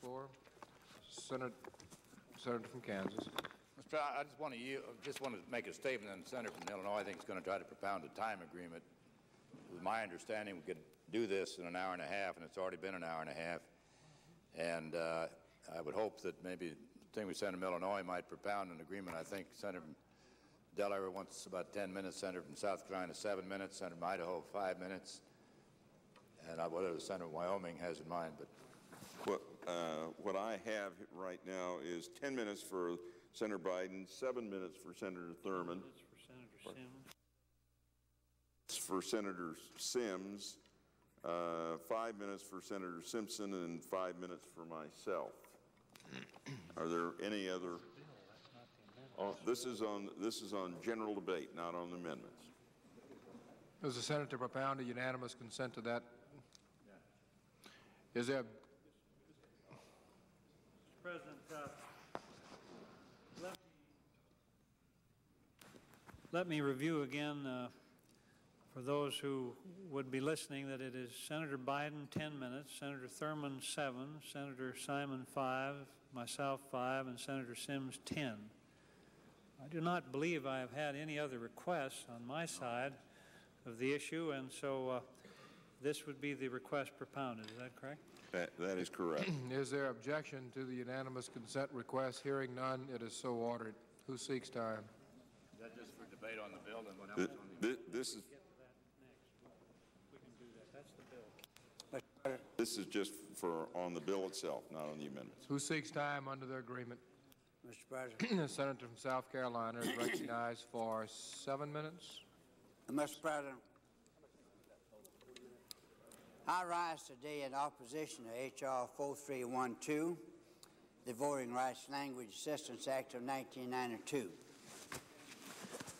floor. Senator from Kansas. Mr. President, I just want to make a statement, and the senator from Illinois, I think, is going to try to propound a time agreement. With my understanding, we could do this in an hour and a half, and it's already been an hour and a half. And I would hope that maybe Senator from Illinois might propound an agreement. I think Senator from Delaware wants about 10 minutes, Senator from South Carolina 7 minutes, Senator from Idaho 5 minutes, and whatever the Senator from Wyoming has in mind. But what I have right now is 10 minutes for Senator Biden, 7 minutes for Senator Thurmond. For Senator Sims. For Senator Sims, 5 minutes for Senator Simpson, and 5 minutes for myself. Are there any other? This is on general debate, not on amendments. Does the senator propound a unanimous consent to that? Yeah. Is there? Mr. President, let me review again for those who would be listening that it is Senator Biden 10 minutes, Senator Thurmond 7, Senator Simon 5, myself 5, and Senator Sims 10. I do not believe I have had any other requests on my side of the issue, and so this would be the request propounded. Is that correct? That is correct. Is there objection to the unanimous consent request? Hearing none, it is so ordered. Who seeks time? Is that just for debate on the bill? And what else on the This is. We can do that. That's the bill. This is just for on the bill itself, not on the amendments. Who seeks time under the agreement? Mr. President. The senator from South Carolina is recognized for 7 minutes. Mr. President, I rise today in opposition to H.R. 4312, the Voting Rights Language Assistance Act of 1992.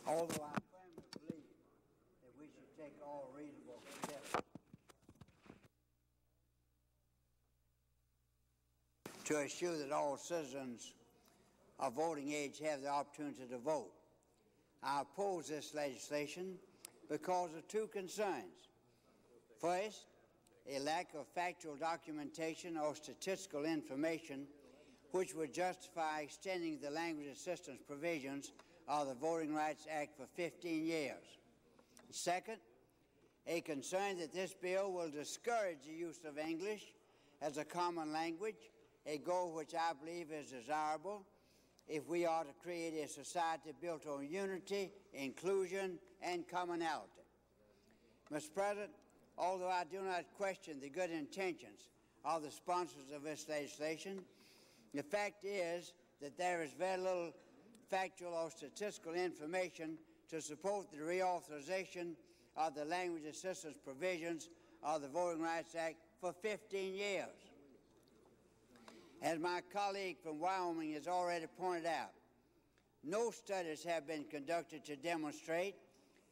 Although I firmly believe that we should take all reasonable steps to ensure that all citizens of voting age have the opportunity to vote, I oppose this legislation because of two concerns. First, a lack of factual documentation or statistical information which would justify extending the language assistance provisions of the Voting Rights Act for 15 years. Second, a concern that this bill will discourage the use of English as a common language, a goal which I believe is desirable if we are to create a society built on unity, inclusion, and commonality. Mr. President, although I do not question the good intentions of the sponsors of this legislation, the fact is that there is very little factual or statistical information to support the reauthorization of the language assistance provisions of the Voting Rights Act for 15 years. As my colleague from Wyoming has already pointed out, no studies have been conducted to demonstrate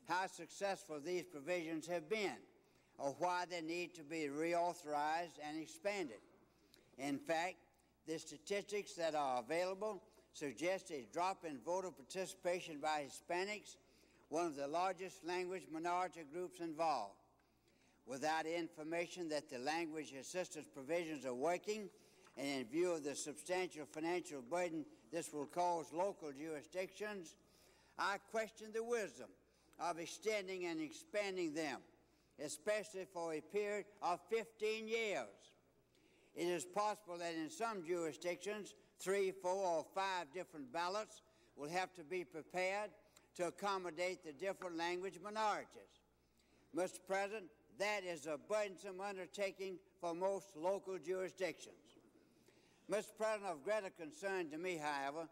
how successful these provisions have been or why they need to be reauthorized and expanded. In fact, the statistics that are available suggest a drop in voter participation by Hispanics, one of the largest language minority groups involved. Without information that the language assistance provisions are working, and in view of the substantial financial burden this will cause local jurisdictions, I question the wisdom of extending and expanding them, especially for a period of 15 years. It is possible that in some jurisdictions, 3, 4, or 5 different ballots will have to be prepared to accommodate the different language minorities. Mr. President, that is a burdensome undertaking for most local jurisdictions. Mr. President, of greater concern to me, however,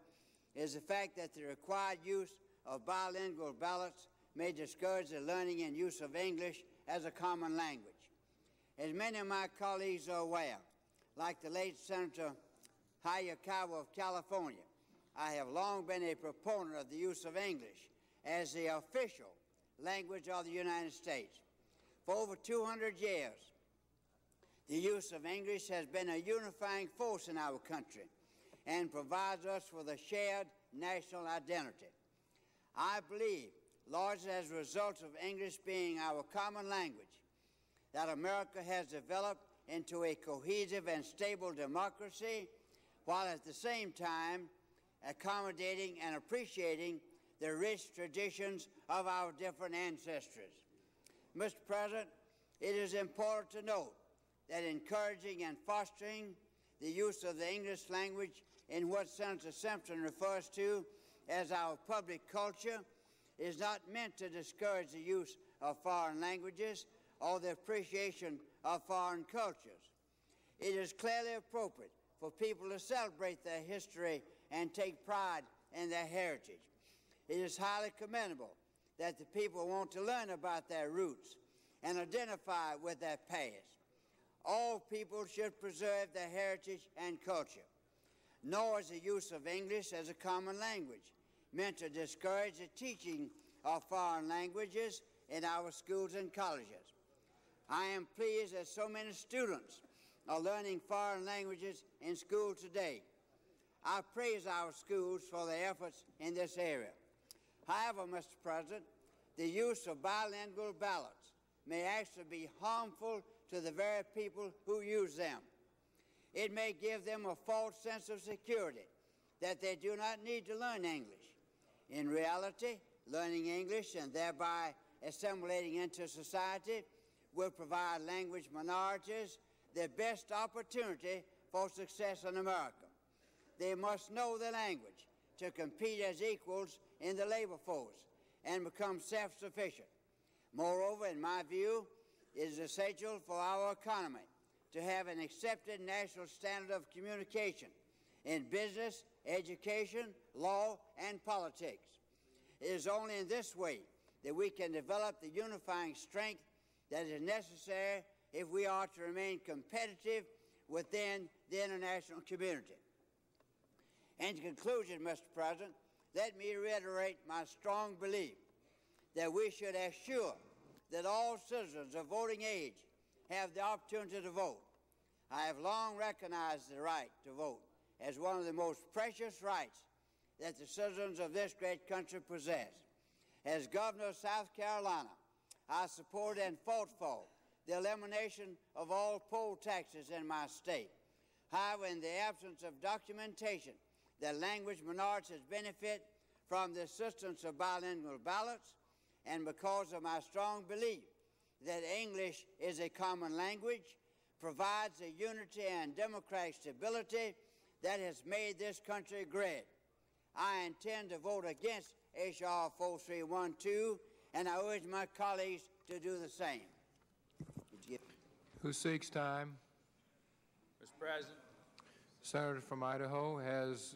is the fact that the required use of bilingual ballots may discourage the learning and use of English as a common language. As many of my colleagues are aware, like the late Senator Hayakawa of California, I have long been a proponent of the use of English as the official language of the United States. For over 200 years, the use of English has been a unifying force in our country and provides us with a shared national identity. I believe, largely as a result of English being our common language, that America has developed into a cohesive and stable democracy, while at the same time accommodating and appreciating the rich traditions of our different ancestors. Mr. President, it is important to note that encouraging and fostering the use of the English language in what Senator Simpson refers to as our public culture is not meant to discourage the use of foreign languages or the appreciation of foreign cultures. It is clearly appropriate for people to celebrate their history and take pride in their heritage. It is highly commendable that the people want to learn about their roots and identify with their past. All people should preserve their heritage and culture, nor is the use of English as a common language meant to discourage the teaching of foreign languages in our schools and colleges. I am pleased that so many students are learning foreign languages in school today. I praise our schools for their efforts in this area. However, Mr. President, the use of bilingual ballots may actually be harmful to the very people who use them. It may give them a false sense of security that they do not need to learn English. In reality, learning English and thereby assimilating into society will provide language minorities the best opportunity for success in America. They must know the language to compete as equals in the labor force and become self-sufficient. Moreover, in my view, it is essential for our economy to have an accepted national standard of communication in business, education, law, and politics. It is only in this way that we can develop the unifying strength that is necessary if we are to remain competitive within the international community. In conclusion, Mr. President, let me reiterate my strong belief that we should assure that all citizens of voting age have the opportunity to vote. I have long recognized the right to vote as one of the most precious rights that the citizens of this great country possess. As governor of South Carolina, I support and fought for the elimination of all poll taxes in my state. However, in the absence of documentation that language minorities benefit from the assistance of bilingual ballots, and because of my strong belief that English is a common language, provides the unity and democratic stability that has made this country great, I intend to vote against H.R. 4312, and I urge my colleagues to do the same. Who seeks time? Mr. President. Senator from Idaho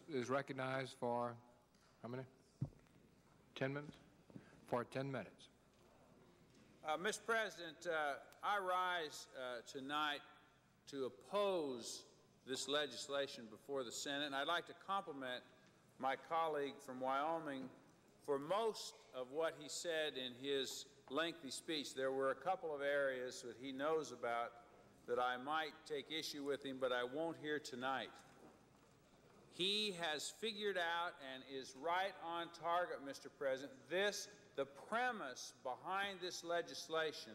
is recognized for how many? 10 minutes? For 10 minutes. Mr. President, I rise tonight to oppose this legislation before the Senate, and I'd like to compliment my colleague from Wyoming for most of what he said in his lengthy speech. There were a couple of areas that he knows about that I might take issue with him, but I won't here tonight. He has figured out and is right on target, Mr. President. The premise behind this legislation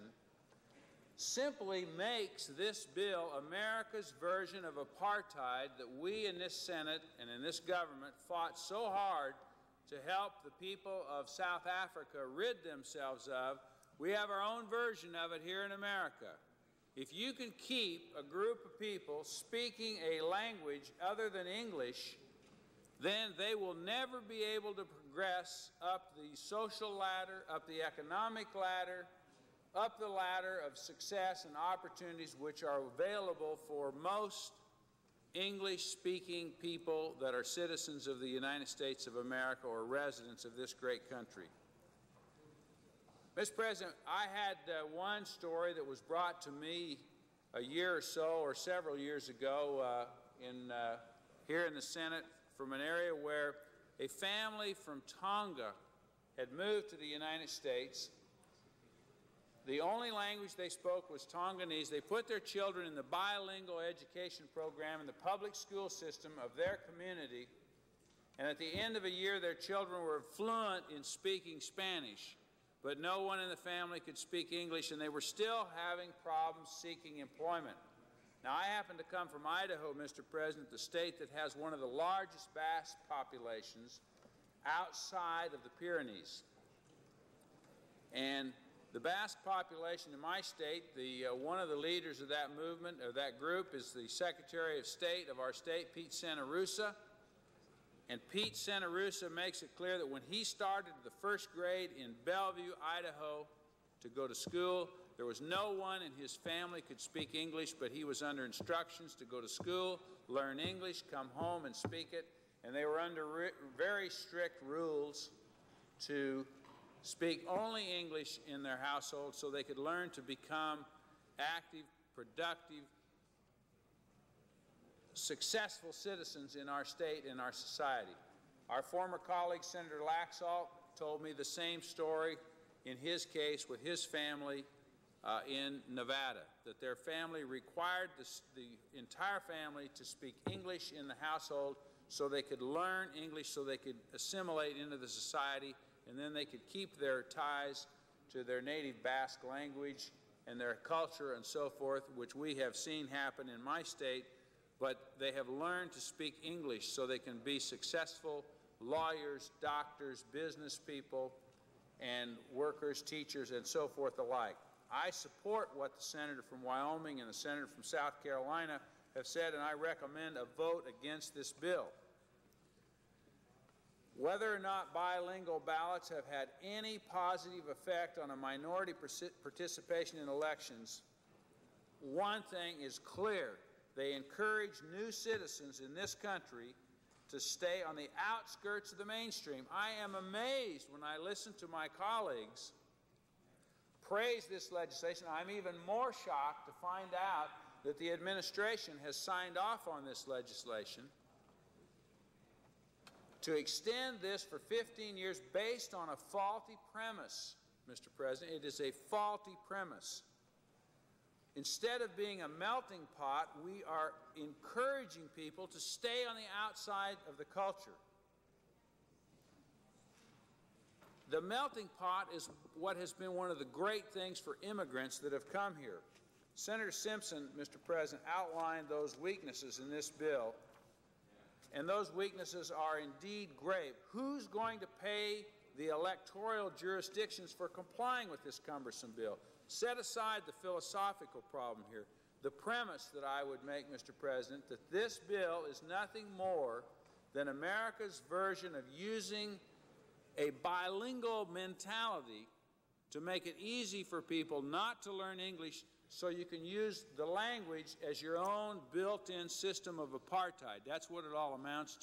simply makes this bill America's version of apartheid that we in this Senate and in this government fought so hard to help the people of South Africa rid themselves of. We have our own version of it here in America. If you can keep a group of people speaking a language other than English, then they will never be able to progress up the social ladder, up the economic ladder, up the ladder of success and opportunities which are available for most English-speaking people that are citizens of the United States of America or residents of this great country. Mr. President, I had one story that was brought to me a year or so or several years ago here in the Senate from an area where a family from Tonga had moved to the United States. The only language they spoke was Tonganese. They put their children in the bilingual education program in the public school system of their community, and at the end of a year their children were fluent in speaking Spanish, but no one in the family could speak English, and they were still having problems seeking employment. Now, I happen to come from Idaho, Mr. President, the state that has one of the largest bass populations outside of the Pyrenees. And the Basque population in my state, one of the leaders of that movement, or that group, is the Secretary of State of our state, Pete Sanarusa. And Pete Sanarusa makes it clear that when he started the first grade in Bellevue, Idaho, to go to school, there was no one in his family could speak English, but he was under instructions to go to school, learn English, come home and speak it. And they were under very strict rules to speak only English in their household so they could learn to become active, productive, successful citizens in our state and our society. Our former colleague, Senator Laxalt, told me the same story in his case with his family in Nevada, that their family required the entire family to speak English in the household so they could learn English, so they could assimilate into the society, and then they could keep their ties to their native Basque language and their culture and so forth, which we have seen happen in my state, but they have learned to speak English so they can be successful lawyers, doctors, business people, and workers, teachers, and so forth alike. I support what the senator from Wyoming and the senator from South Carolina have said, and I recommend a vote against this bill. Whether or not bilingual ballots have had any positive effect on a minority participation in elections, one thing is clear. They encourage new citizens in this country to stay on the outskirts of the mainstream. I am amazed when I listen to my colleagues praise this legislation. I'm even more shocked to find out that the administration has signed off on this legislation to extend this for 15 years based on a faulty premise, Mr. President. It is a faulty premise. Instead of being a melting pot, we are encouraging people to stay on the outside of the culture. The melting pot is what has been one of the great things for immigrants that have come here. Senator Simpson, Mr. President, outlined those weaknesses in this bill, and those weaknesses are indeed grave. Who's going to pay the electoral jurisdictions for complying with this cumbersome bill? Set aside the philosophical problem here. The premise that I would make, Mr. President, that this bill is nothing more than America's version of using a bilingual mentality to make it easy for people not to learn English so you can use the language as your own built-in system of apartheid. That's what it all amounts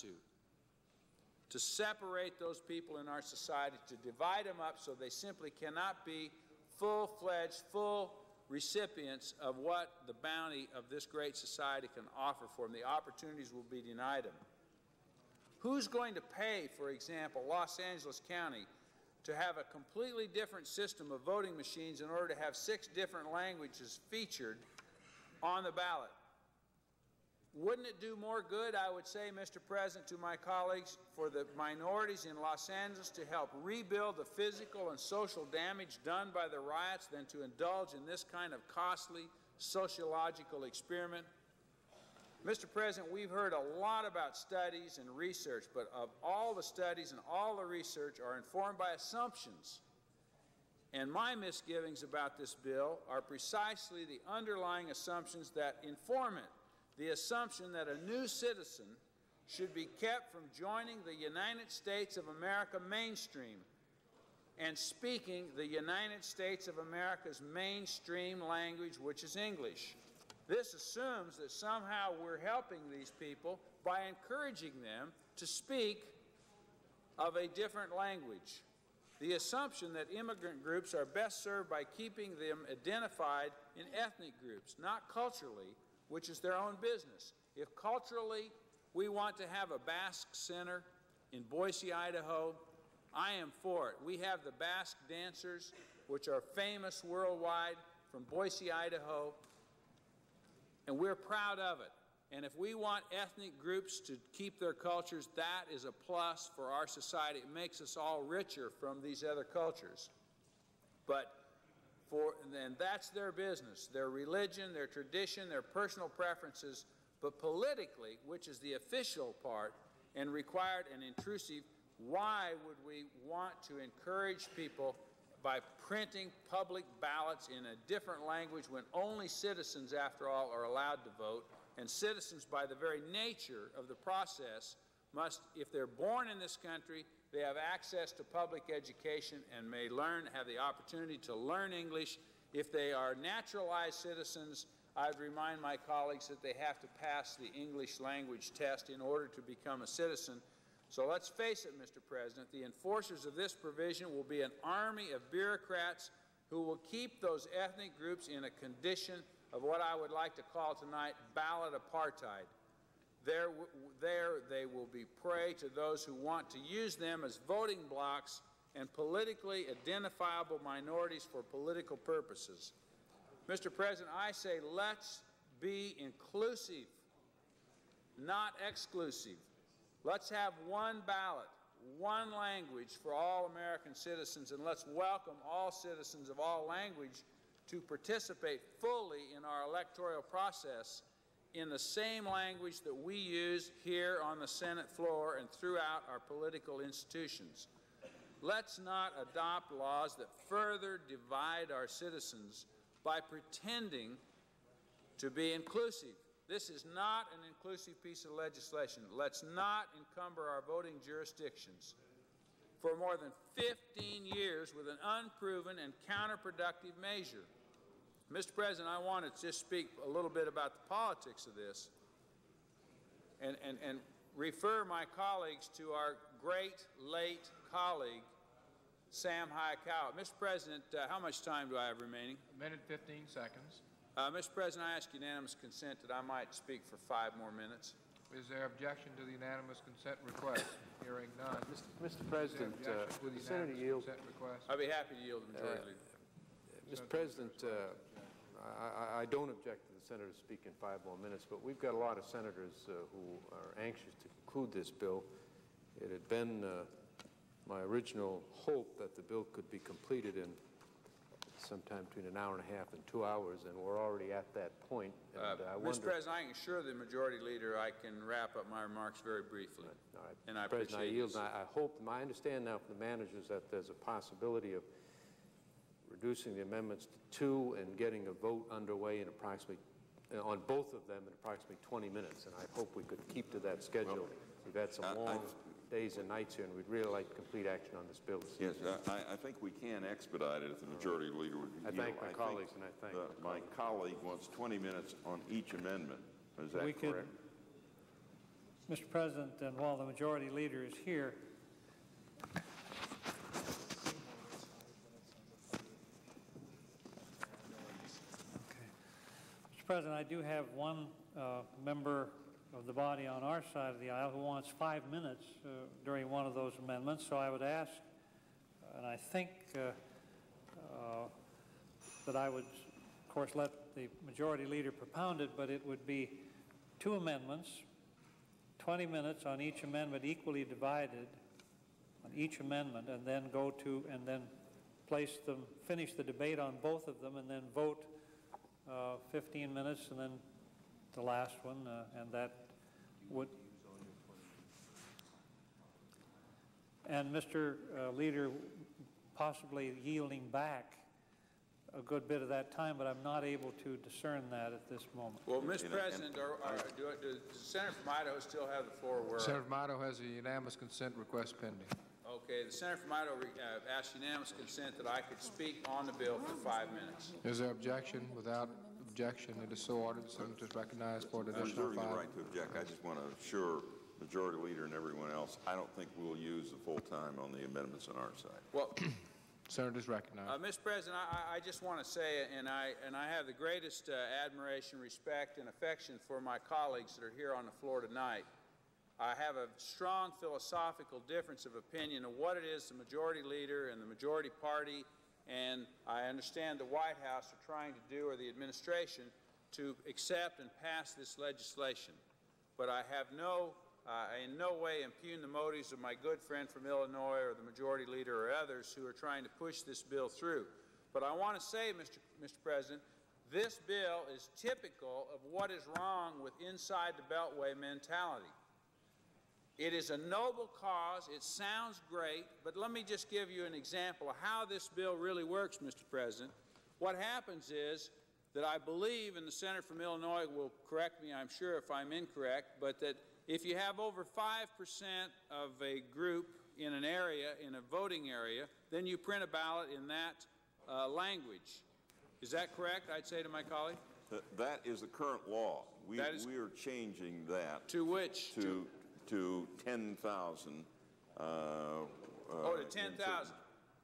to separate those people in our society, to divide them up so they simply cannot be full-fledged, full recipients of what the bounty of this great society can offer for them. The opportunities will be denied them. Who's going to pay, for example, Los Angeles County to have a completely different system of voting machines in order to have 6 different languages featured on the ballot? Wouldn't it do more good, I would say, Mr. President, to my colleagues, for the minorities in Los Angeles to help rebuild the physical and social damage done by the riots than to indulge in this kind of costly sociological experiment? Mr. President, we've heard a lot about studies and research, but of all the studies and all the research are informed by assumptions. And my misgivings about this bill are precisely the underlying assumptions that inform it. The assumption that a new citizen should be kept from joining the United States of America mainstream and speaking the United States of America's mainstream language, which is English. This assumes that somehow we're helping these people by encouraging them to speak of a different language. The assumption that immigrant groups are best served by keeping them identified in ethnic groups, not culturally, which is their own business. If culturally we want to have a Basque Center in Boise, Idaho, I am for it. We have the Basque dancers, which are famous worldwide, from Boise, Idaho, and we're proud of it. And if we want ethnic groups to keep their cultures, that is a plus for our society. It makes us all richer from these other cultures. But and that's their business, their religion, their tradition, their personal preferences, but politically, which is the official part and required and intrusive, why would we want to encourage people by printing public ballots in a different language when only citizens, after all, are allowed to vote, and citizens, by the very nature of the process, must, if they're born in this country, they have access to public education and may have the opportunity to learn English. If they are naturalized citizens, I'd remind my colleagues that they have to pass the English language test in order to become a citizen. So let's face it, Mr. President, the enforcers of this provision will be an army of bureaucrats who will keep those ethnic groups in a condition of what I would like to call tonight ballot apartheid. There they will be prey to those who want to use them as voting blocks and politically identifiable minorities for political purposes. Mr. President, I say let's be inclusive, not exclusive. Let's have one ballot, one language for all American citizens, and let's welcome all citizens of all language to participate fully in our electoral process in the same language that we use here on the Senate floor and throughout our political institutions. Let's not adopt laws that further divide our citizens by pretending to be inclusive. This is not an inclusive piece of legislation. Let's not encumber our voting jurisdictions for more than 15 years with an unproven and counterproductive measure. Mr. President, I want to just speak a little bit about the politics of this and refer my colleagues to our great late colleague, Sam Hayakawa. Mr. President, how much time do I have remaining? A minute, 15 seconds. Mr. President, I ask unanimous consent that I might speak for 5 more minutes. Is there objection to the unanimous consent request? Hearing none. Mr. President, With the the Senator unanimous yield. consent request? I'd be happy to yield the majority leader. Mr. President, I don't object to the senator speaking 5 more minutes, but we've got a lot of senators who are anxious to conclude this bill. It had been my original hope that the bill could be completed in sometime between an hour and a half and 2 hours, and we're already at that point. And Mr. President, I can assure the majority leader I can wrap up my remarks very briefly. All right. And I President, appreciate I yield. this. And I hope, I understand now from the managers that there's a possibility of reducing the amendments to 2 and getting a vote underway in approximately, on both of them in approximately 20 minutes. And I hope we could keep to that schedule. We've had some long days and nights here, and we'd really like complete action on this bill. Yes, I think we can expedite it if the majority leader would yield. I thank my colleagues, and I thank my colleague wants 20 minutes on each amendment. Is that correct? Mr. President, and while the majority leader is here, Mr. President, I do have one member of the body on our side of the aisle who wants 5 minutes during one of those amendments. So I would ask, and I think that I would, of course, let the majority leader propound it, but it would be 2 amendments, 20 minutes on each amendment, equally divided on each amendment, and then go to, and then place them, finish the debate on both of them, and then vote 15 minutes, and then the last one, and that would. And Mr. Leader, possibly yielding back a good bit of that time, but I'm not able to discern that at this moment. Well, Mr. President, does the Senator from Idaho still have the floor? Senator from Idaho has a unanimous consent request pending. Okay, the Senator from Idaho asked unanimous consent that I could speak on the bill for 5 minutes. Is there objection? Without objection, it is so ordered. The senator is recognized for an I'm additional reserving 5. the right to object. I just want to assure majority leader and everyone else, I don't think we'll use the full time on the amendments on our side. Well, Senator is recognized. Mr. President, I just want to say, and I have the greatest admiration, respect, and affection for my colleagues that are here on the floor tonight. I have a strong philosophical difference of opinion of what it is the majority leader and the majority party, and I understand the White House are trying to do, or the administration, to accept and pass this legislation. But I have in no way impugn the motives of my good friend from Illinois or the majority leader or others who are trying to push this bill through. But I want to say, Mr. President, this bill is typical of what is wrong with inside the Beltway mentality. It is a noble cause. It sounds great, but let me just give you an example of how this bill really works, Mr. President. What happens is that I believe, and the senator from Illinois will correct me, I'm sure, if I'm incorrect, but that if you have over 5% of a group in an area, in a voting area, then you print a ballot in that language. Is that correct, I'd say to my colleague? That is the current law. We are changing that. To which? To 10,000. To 10,000.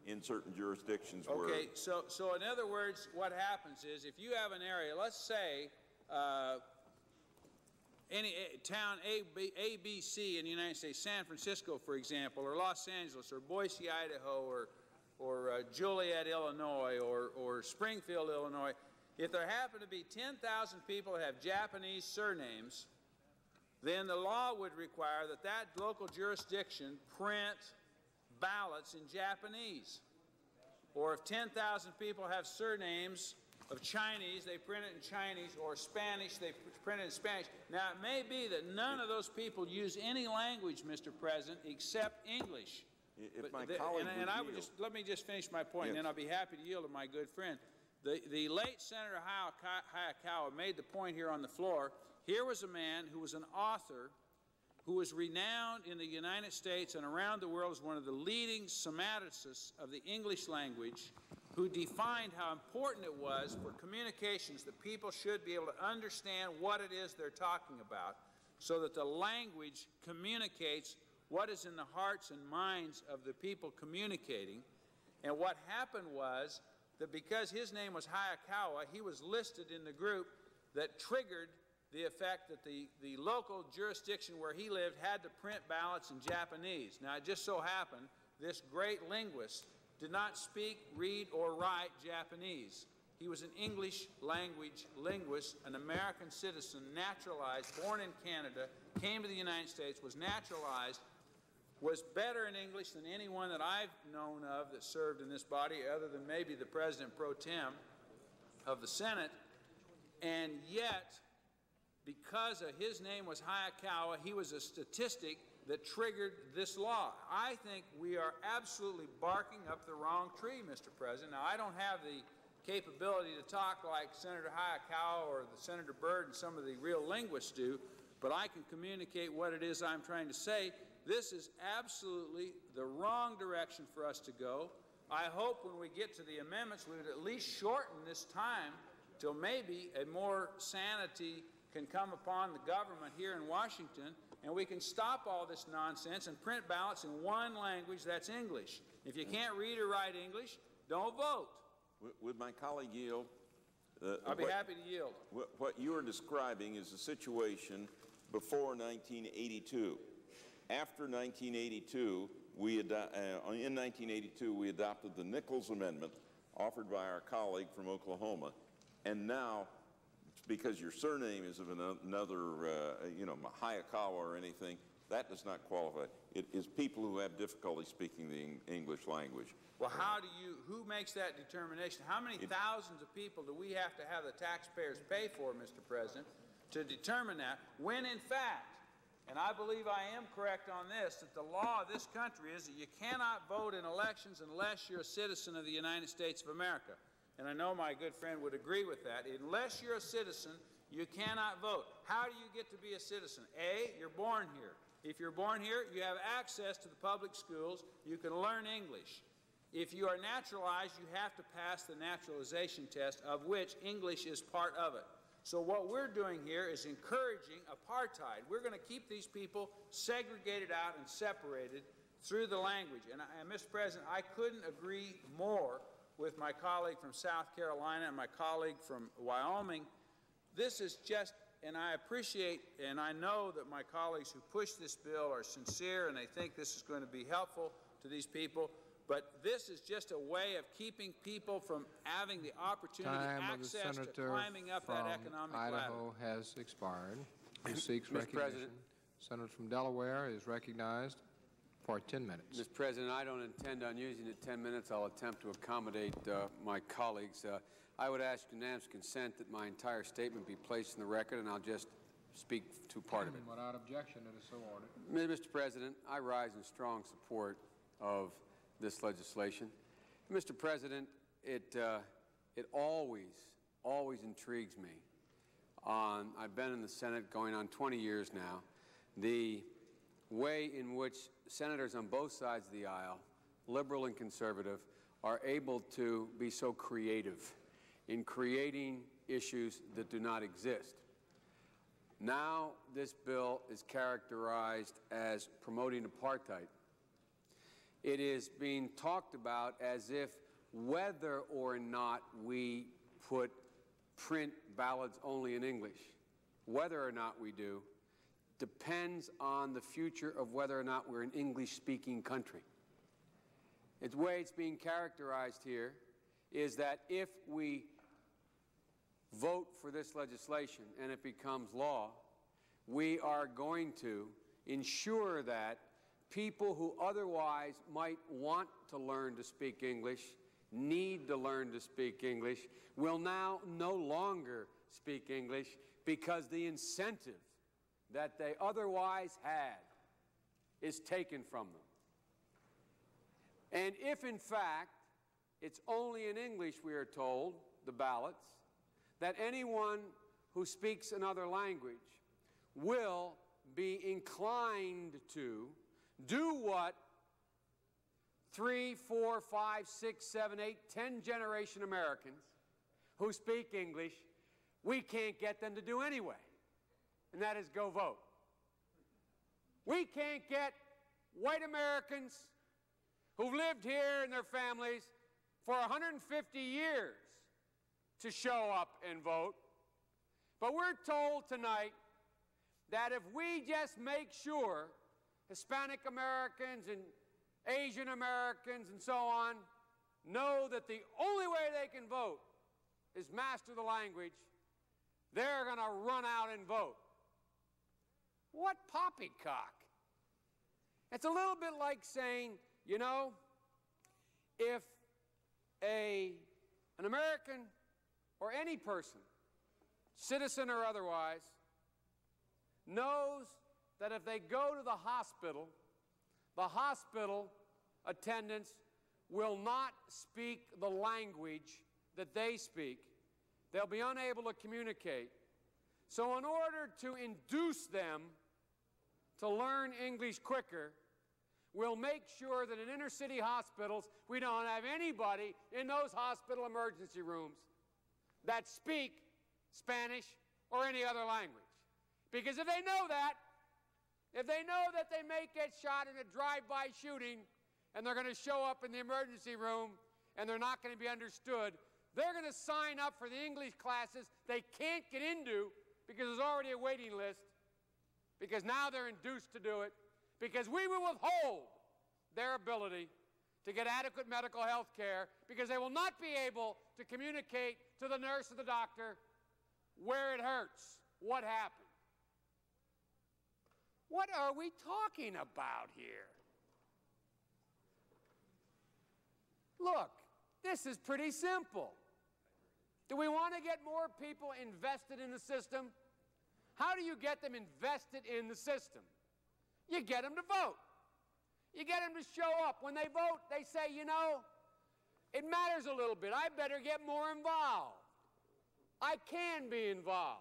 In certain jurisdictions where... Okay, so in other words, what happens is if you have an area, let's say any town A, B, C in the United States, San Francisco, for example, or Los Angeles, or Boise, Idaho, or Joliet, Illinois, or Springfield, Illinois, if there happen to be 10,000 people that have Japanese surnames, then the law would require that that local jurisdiction print ballots in Japanese. Or if 10,000 people have surnames of Chinese, they print it in Chinese, or Spanish, they print it in Spanish. Now, it may be that none of those people use any language, Mr. President, except English. If my colleague would yield. Let me just finish my point, and then I'll be happy to yield to my good friend. The late Senator Hayakawa made the point here on the floor. Here was a man who was an author who was renowned in the United States and around the world as one of the leading sematicists of the English language, who defined how important it was for communications that people should be able to understand what it is they're talking about, so that the language communicates what is in the hearts and minds of the people communicating. And what happened was that because his name was Hayakawa, he was listed in the group that triggered the effect that the local jurisdiction where he lived had to print ballots in Japanese. Now, it just so happened this great linguist did not speak, read, or write Japanese. He was an English language linguist, an American citizen, naturalized, born in Canada, came to the United States, was naturalized, was better in English than anyone that I've known of that served in this body, other than maybe the President pro tem of the Senate. And yet, because his name was Hayakawa, he was a statistic that triggered this law. I think we are absolutely barking up the wrong tree, Mr. President. Now, I don't have the capability to talk like Senator Hayakawa or the Senator Byrd and some of the real linguists do, but I can communicate what it is I'm trying to say. This is absolutely the wrong direction for us to go. I hope when we get to the amendments, we would at least shorten this time till maybe a more sanity can come upon the government here in Washington, and we can stop all this nonsense and print ballots in one language, that's English. If you can't read or write English, don't vote. Would my colleague yield? I'll be happy to yield. What you are describing is a situation before 1982. After 1982, in 1982, we adopted the Nichols Amendment offered by our colleague from Oklahoma, and now, because your surname is of another, Hayakawa or anything, that does not qualify. It is people who have difficulty speaking the English language. Well, who makes that determination? How many thousands of people do we have to have the taxpayers pay for, Mr. President, to determine that, when in fact, and I believe I am correct on this, that the law of this country is that you cannot vote in elections unless you're a citizen of the United States of America. And I know my good friend would agree with that. Unless you're a citizen, you cannot vote. How do you get to be a citizen? A, you're born here. If you're born here, you have access to the public schools. You can learn English. If you are naturalized, you have to pass the naturalization test, of which English is part of it. So what we're doing here is encouraging apartheid. We're going to keep these people segregated out and separated through the language. And Mr. President, I couldn't agree more with my colleague from South Carolina and my colleague from Wyoming. This is just, and I appreciate, and I know that my colleagues who push this bill are sincere and they think this is going to be helpful to these people, but this is just a way of keeping people from having the opportunity, access to climbing up that economic ladder. Idaho has expired. Who seeks recognition? Senator from Delaware is recognized. for 10 minutes. Mr. President, I don't intend on using the 10 minutes. I'll attempt to accommodate my colleagues. I would ask unanimous consent that my entire statement be placed in the record, and I'll just speak to part of it. Without objection, it is so ordered. Mr. President, I rise in strong support of this legislation. Mr. President, it always intrigues me. I've been in the Senate going on 20 years now. The way in which senators on both sides of the aisle, liberal and conservative, are able to be so creative in creating issues that do not exist. Now this bill is characterized as promoting apartheid. It is being talked about as if whether or not we put print ballots only in English, whether or not we do, depends on the future of whether or not we're an English-speaking country. The way it's being characterized here is that if we vote for this legislation and it becomes law, we are going to ensure that people who otherwise might want to learn to speak English, need to learn to speak English, will now no longer speak English because the incentive that they otherwise had is taken from them. And if, in fact, it's only in English, we are told, the ballots, that anyone who speaks another language will be inclined to do what 3, 4, 5, 6, 7, 8, 10 generation Americans who speak English, we can't get them to do anyway, and that is go vote. We can't get white Americans who've lived here and their families for 150 years to show up and vote. But we're told tonight that if we just make sure Hispanic Americans and Asian Americans and so on know that the only way they can vote is master the language, they're going to run out and vote. What poppycock? It's a little bit like saying, you know, if an American or any person, citizen or otherwise, knows that if they go to the hospital attendants will not speak the language that they speak, they'll be unable to communicate. So in order to induce them to learn English quicker, we'll make sure that in inner city hospitals we don't have anybody in those hospital emergency rooms that speak Spanish or any other language. Because if they know that, if they know that they may get shot in a drive-by shooting and they're going to show up in the emergency room and they're not going to be understood, they're going to sign up for the English classes they can't get into because there's already a waiting list, because now they're induced to do it, because we will withhold their ability to get adequate medical health care, because they will not be able to communicate to the nurse or the doctor where it hurts, what happened. What are we talking about here? Look, this is pretty simple. Do we want to get more people invested in the system? How do you get them invested in the system? You get them to vote. You get them to show up. When they vote, they say, you know, it matters a little bit. I better get more involved. I can be involved.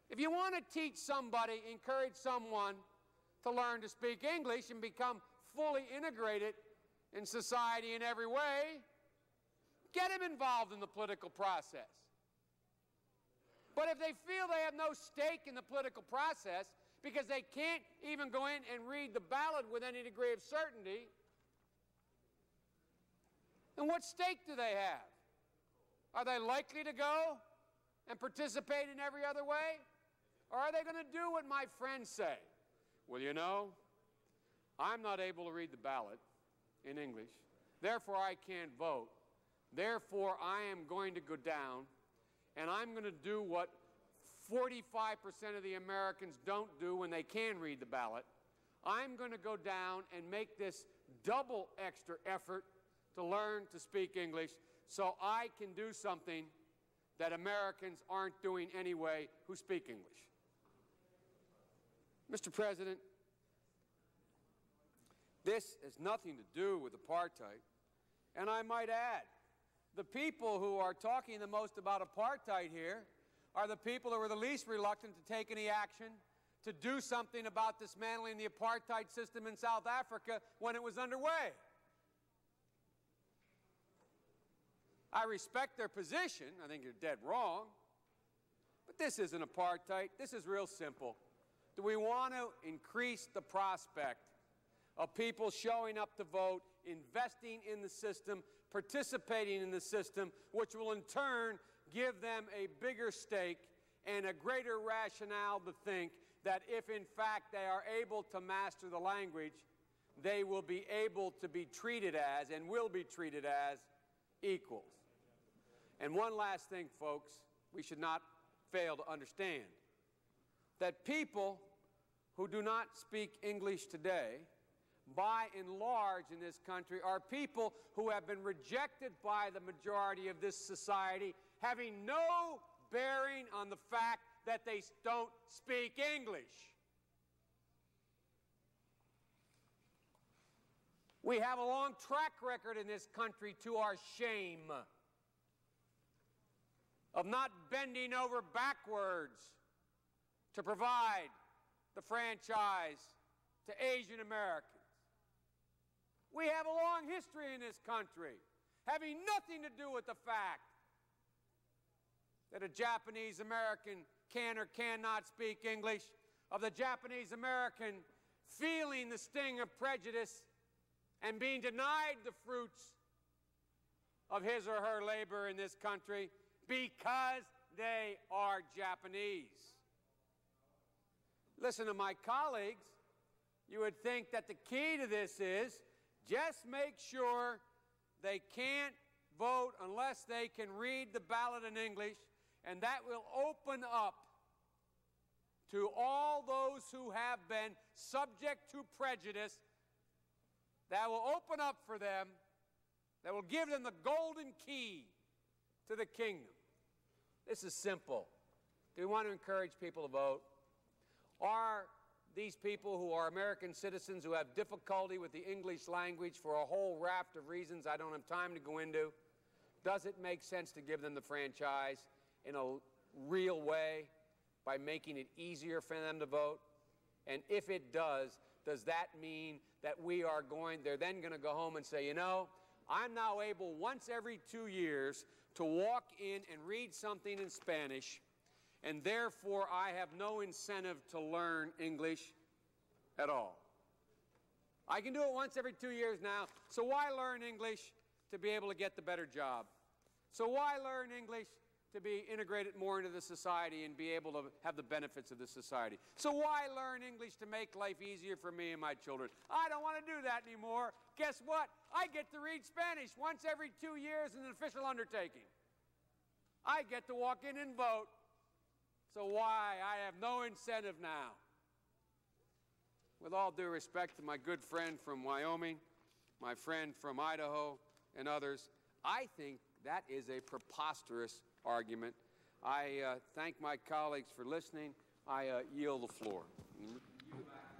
If you want to teach somebody, encourage someone to learn to speak English and become fully integrated in society in every way, get them involved in the political process. But if they feel they have no stake in the political process because they can't even go in and read the ballot with any degree of certainty, then what stake do they have? Are they likely to go and participate in every other way? Or are they going to do what my friends say? Well, you know, I'm not able to read the ballot in English, therefore I can't vote. Therefore, I am going to go down and I'm going to do what 45% of the Americans don't do when they can read the ballot. I'm going to go down and make this double extra effort to learn to speak English so I can do something that Americans aren't doing anyway who speak English. Mr. President, this has nothing to do with apartheid. And I might add, the people who are talking the most about apartheid here are the people who are the least reluctant to take any action to do something about dismantling the apartheid system in South Africa when it was underway. I respect their position. I think they're dead wrong. But this isn't apartheid. This is real simple. Do we want to increase the prospect of people showing up to vote, investing in the system, participating in the system, which will in turn give them a bigger stake and a greater rationale to think that if in fact they are able to master the language, they will be able to be treated as and will be treated as equals. And one last thing, folks, we should not fail to understand that people who do not speak English today, by and large in this country, are people who have been rejected by the majority of this society, having no bearing on the fact that they don't speak English. We have a long track record in this country, to our shame, of not bending over backwards to provide the franchise to Asian Americans. We have a long history in this country having nothing to do with the fact that a Japanese American can or cannot speak English, of the Japanese American feeling the sting of prejudice and being denied the fruits of his or her labor in this country because they are Japanese. Listen to my colleagues. You would think that the key to this is just make sure they can't vote unless they can read the ballot in English, and that will open up to all those who have been subject to prejudice, that will open up for them, that will give them the golden key to the kingdom. This is simple. Do we want to encourage people to vote? Are these people who are American citizens who have difficulty with the English language for a whole raft of reasons I don't have time to go into, does it make sense to give them the franchise in a real way by making it easier for them to vote? And if it does that mean that they're then going to go home and say, you know, I'm now able once every 2 years to walk in and read something in Spanish, and therefore I have no incentive to learn English at all. I can do it once every 2 years now, so why learn English to be able to get the better job? So why learn English to be integrated more into the society and be able to have the benefits of the society? So why learn English to make life easier for me and my children? I don't want to do that anymore. Guess what? I get to read Spanish once every 2 years in an official undertaking. I get to walk in and vote. So why? I have no incentive now. With all due respect to my good friend from Wyoming, my friend from Idaho, and others, I think that is a preposterous argument. I thank my colleagues for listening. I yield the floor.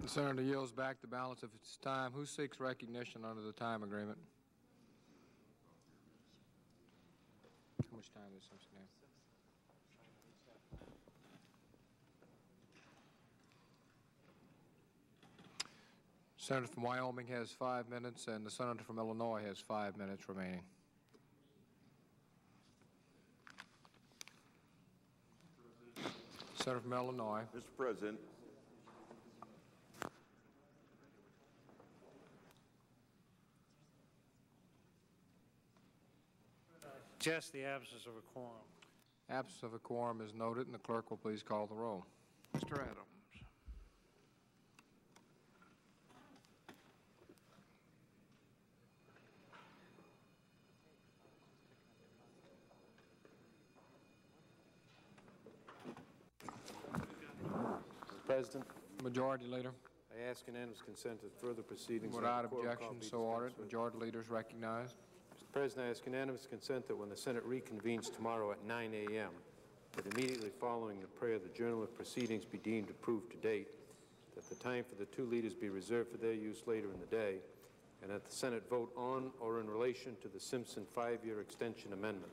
The senator yields back the balance of its time. Who seeks recognition under the time agreement? How much time is Simpson have? Senator from Wyoming has 5 minutes, and the senator from Illinois has 5 minutes remaining. Senator from Illinois. Mr. President, Just the absence of a quorum. Absence of a quorum is noted, and the clerk will please call the roll. Mr. Adams. President. Majority Leader. I ask unanimous consent that further proceedings... Without on the quorum call objection, be so dispensed ordered. with. Majority Leader is recognized. Mr. President, I ask unanimous consent that when the Senate reconvenes tomorrow at 9 a.m., that immediately following the prayer, the journal of proceedings be deemed approved to date, that the time for the two leaders be reserved for their use later in the day, and that the Senate vote on or in relation to the Simpson 5-year extension amendment,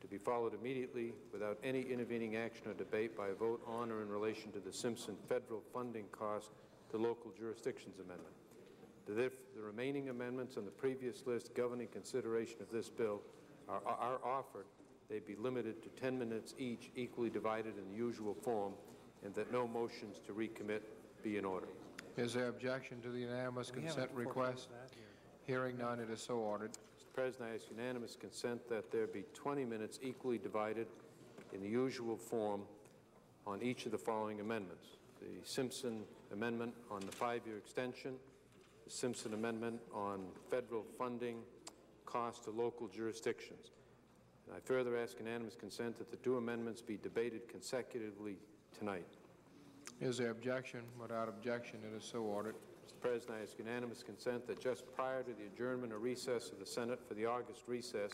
to be followed immediately without any intervening action or debate by a vote on or in relation to the Simpson federal funding cost to local jurisdictions amendment. That if the remaining amendments on the previous list governing consideration of this bill are offered, they be limited to 10 minutes each, equally divided in the usual form, and that no motions to recommit be in order. Is there objection to the unanimous consent request? Hearing none, it is so ordered. Mr. President, I ask unanimous consent that there be 20 minutes equally divided in the usual form on each of the following amendments. The Simpson amendment on the 5-year extension, the Simpson amendment on federal funding cost to local jurisdictions. And I further ask unanimous consent that the two amendments be debated consecutively tonight. Is there objection? Without objection, it is so ordered. Mr. President, I ask unanimous consent that just prior to the adjournment or recess of the Senate for the August recess,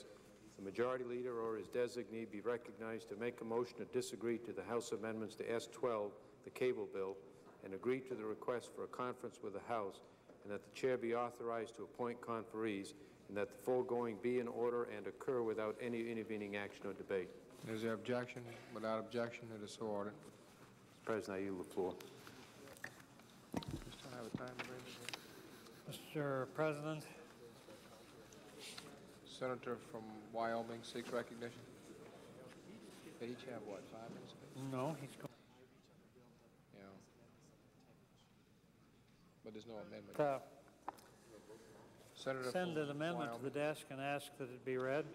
the Majority Leader or his designee be recognized to make a motion to disagree to the House amendments to S-12, the cable bill, and agree to the request for a conference with the House, and that the Chair be authorized to appoint conferees, and that the foregoing be in order and occur without any intervening action or debate. Is there objection? Without objection, it is so ordered. Mr. President, I yield the floor. Mr. President, Senator from Wyoming seeks recognition. They each have, what, 5 minutes? no, he's going. Yeah. But there's no amendment. Senator Send from an amendment to the Wyoming. desk and ask that it be read.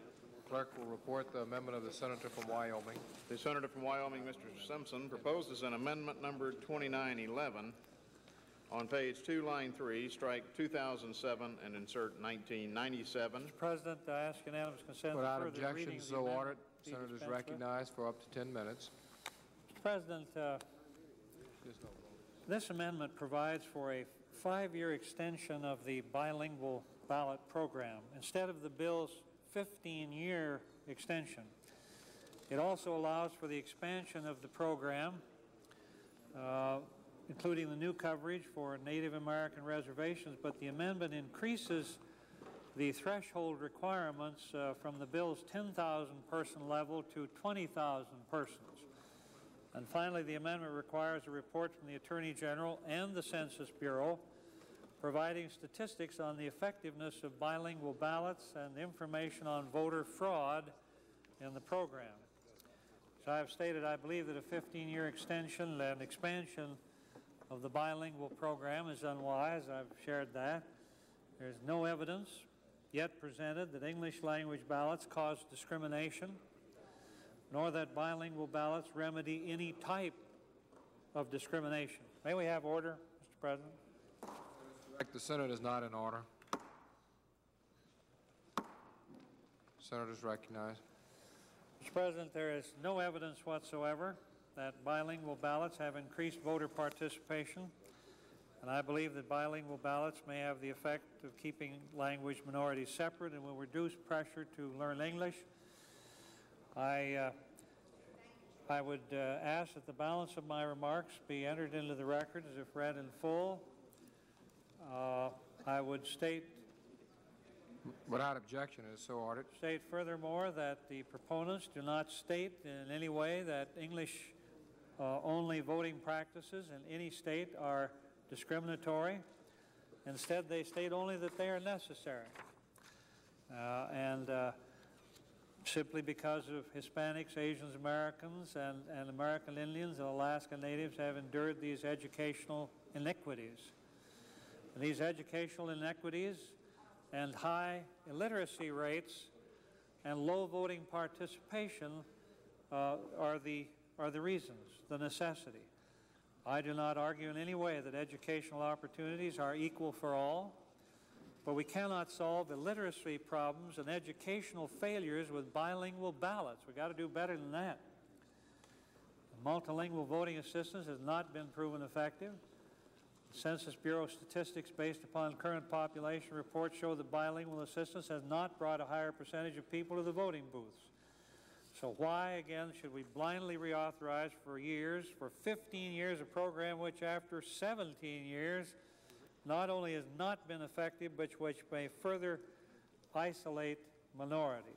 Clerk will report the amendment of the senator from Wyoming. The senator from Wyoming, Mr. Simpson, proposes an amendment number 2911 on page 2, line 3, strike 2007 and insert 1997. Mr. President, I ask unanimous consent Without that further reading objection, of the so amendment ordered. be Senator is dispensed with. recognized for up to 10 minutes. Mr. President, There's no vote. this amendment provides for a 5-year extension of the bilingual ballot program instead of the bill's 15-year extension. It also allows for the expansion of the program, including the new coverage for Native American reservations, but the amendment increases the threshold requirements from the bill's 10,000 person level to 20,000 persons. And finally, the amendment requires a report from the Attorney General and the Census Bureau providing statistics on the effectiveness of bilingual ballots and information on voter fraud in the program. As I have stated, I believe that a 15-year extension and expansion of the bilingual program is unwise. I've shared that. There's no evidence yet presented that English language ballots cause discrimination, nor that bilingual ballots remedy any type of discrimination. May we have order, Mr. President? The Senate is not in order. Senator is recognized. Mr. President, there is no evidence whatsoever that bilingual ballots have increased voter participation, and I believe that bilingual ballots may have the effect of keeping language minorities separate and will reduce pressure to learn English. I would ask that the balance of my remarks be entered into the record as if read in full. I would state Without objection, it is so ordered. State furthermore that the proponents do not state in any way that English only voting practices in any state are discriminatory. Instead, they state only that they are necessary. Simply because of Hispanics, Asians, Americans, and American Indians and Alaska Natives have endured these educational inequities. And these educational inequities and high illiteracy rates and low voting participation are the reasons, the necessity. I do not argue in any way that educational opportunities are equal for all, but we cannot solve illiteracy problems and educational failures with bilingual ballots. We've got to do better than that. Multilingual voting assistance has not been proven effective. Census Bureau statistics based upon current population reports show that bilingual assistance has not brought a higher percentage of people to the voting booths. So why, again, should we blindly reauthorize for 15 years, a program which after 17 years not only has not been effective, but which may further isolate minorities?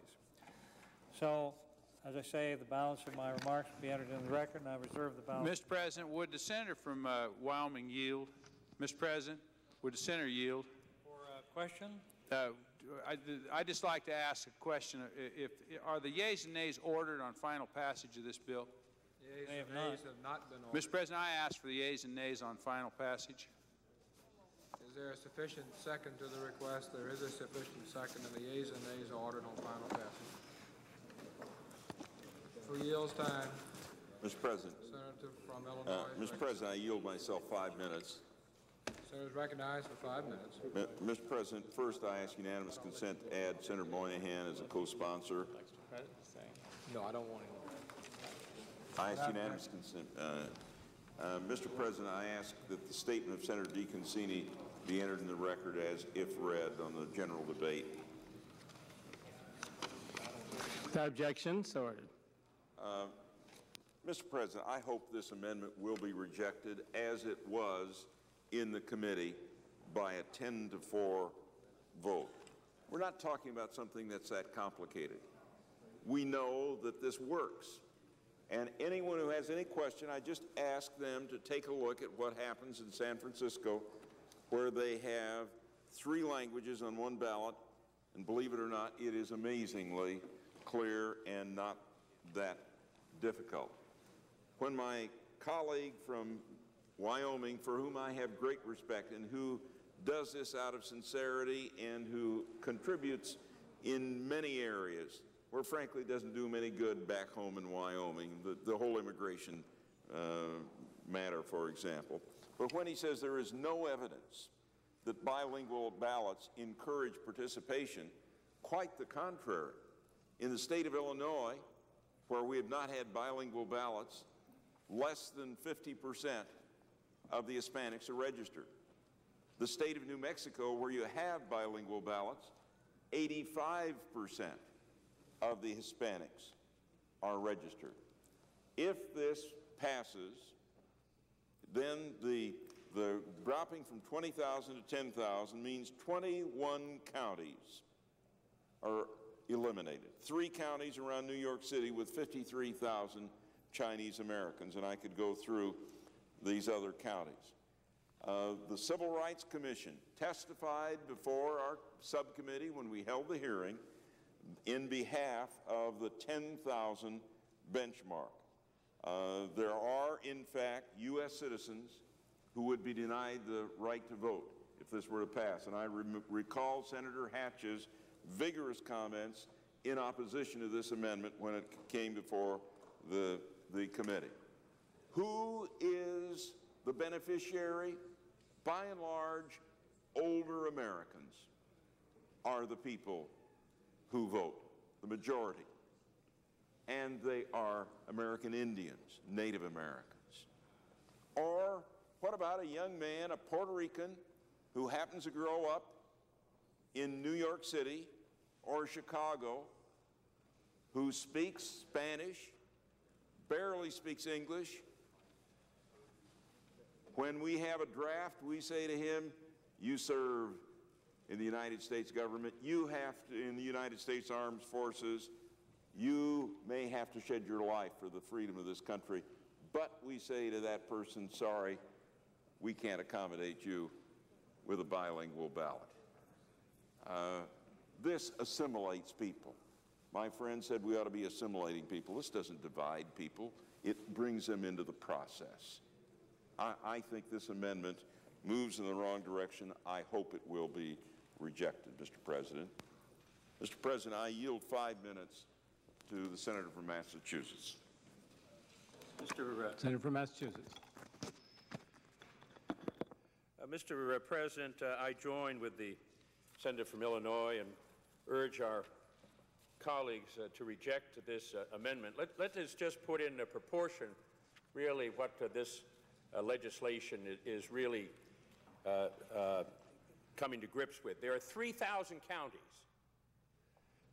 So, as I say, the balance of my remarks will be entered into the record, and I reserve the balance. Mr. President, would the senator from Wyoming yield? Mr. President, would the senator yield? For a question? I'd just like to ask a question. Are the yeas and nays ordered on final passage of this bill? Yeas and nays have not been ordered. Mr. President, I ask for the yeas and nays on final passage. Is there a sufficient second to the request? There is a sufficient second, and the yeas and nays are ordered on final passage. For yields time. Mr. President. Senator from Illinois. Mr. President, I yield myself 5 minutes. Senator is recognized for 5 minutes. Mr. President, first I ask unanimous consent to add Senator Moynihan as a co-sponsor. No, I don't want him. I ask unanimous consent. Mr. President, I ask that the statement of Senator DeConcini be entered in the record as if read on the general debate. Without objection, so ordered. Mr. President, I hope this amendment will be rejected as it was in the committee by a 10-4 vote. We're not talking about something that's that complicated. We know that this works. And anyone who has any question, I just ask them to take a look at what happens in San Francisco, where they have 3 languages on one ballot, and believe it or not, it is amazingly clear and not that difficult. When my colleague from Wyoming, for whom I have great respect and who does this out of sincerity and who contributes in many areas, where frankly doesn't do him any good back home in Wyoming, the whole immigration matter, for example. But when he says there is no evidence that bilingual ballots encourage participation, quite the contrary. In the state of Illinois, where we have not had bilingual ballots, less than 50% of the Hispanics are registered. The state of New Mexico, where you have bilingual ballots, 85% of the Hispanics are registered. If this passes, then the dropping from 20,000 to 10,000 means 21 counties are eliminated. 3 counties around New York City with 53,000 Chinese Americans, and I could go through these other counties. The Civil Rights Commission testified before our subcommittee when we held the hearing in behalf of the 10,000 benchmark. There are, in fact, U.S. citizens who would be denied the right to vote if this were to pass. And I recall Senator Hatch's vigorous comments in opposition to this amendment when it came before the committee. Who is the beneficiary? By and large, older Americans are the people who vote, the majority. And they are American Indians, Native Americans. Or what about a young man, a Puerto Rican, who happens to grow up in New York City or Chicago, who speaks Spanish, barely speaks English? When we have a draft, we say to him, you serve in the United States government, you have to, in the United States Armed Forces, you may have to shed your life for the freedom of this country, but we say to that person, sorry, we can't accommodate you with a bilingual ballot. This assimilates people. My friend said we ought to be assimilating people. This doesn't divide people. It brings them into the process. I think this amendment moves in the wrong direction. I hope it will be rejected, Mr. President. Mr. President, I yield 5 minutes to the Senator from Massachusetts. Senator from Massachusetts. Mr. President, I join with the Senator from Illinois and urge our colleagues to reject this amendment. Let us just put in a proportion really what this legislation is really coming to grips with. There are 3,000 counties.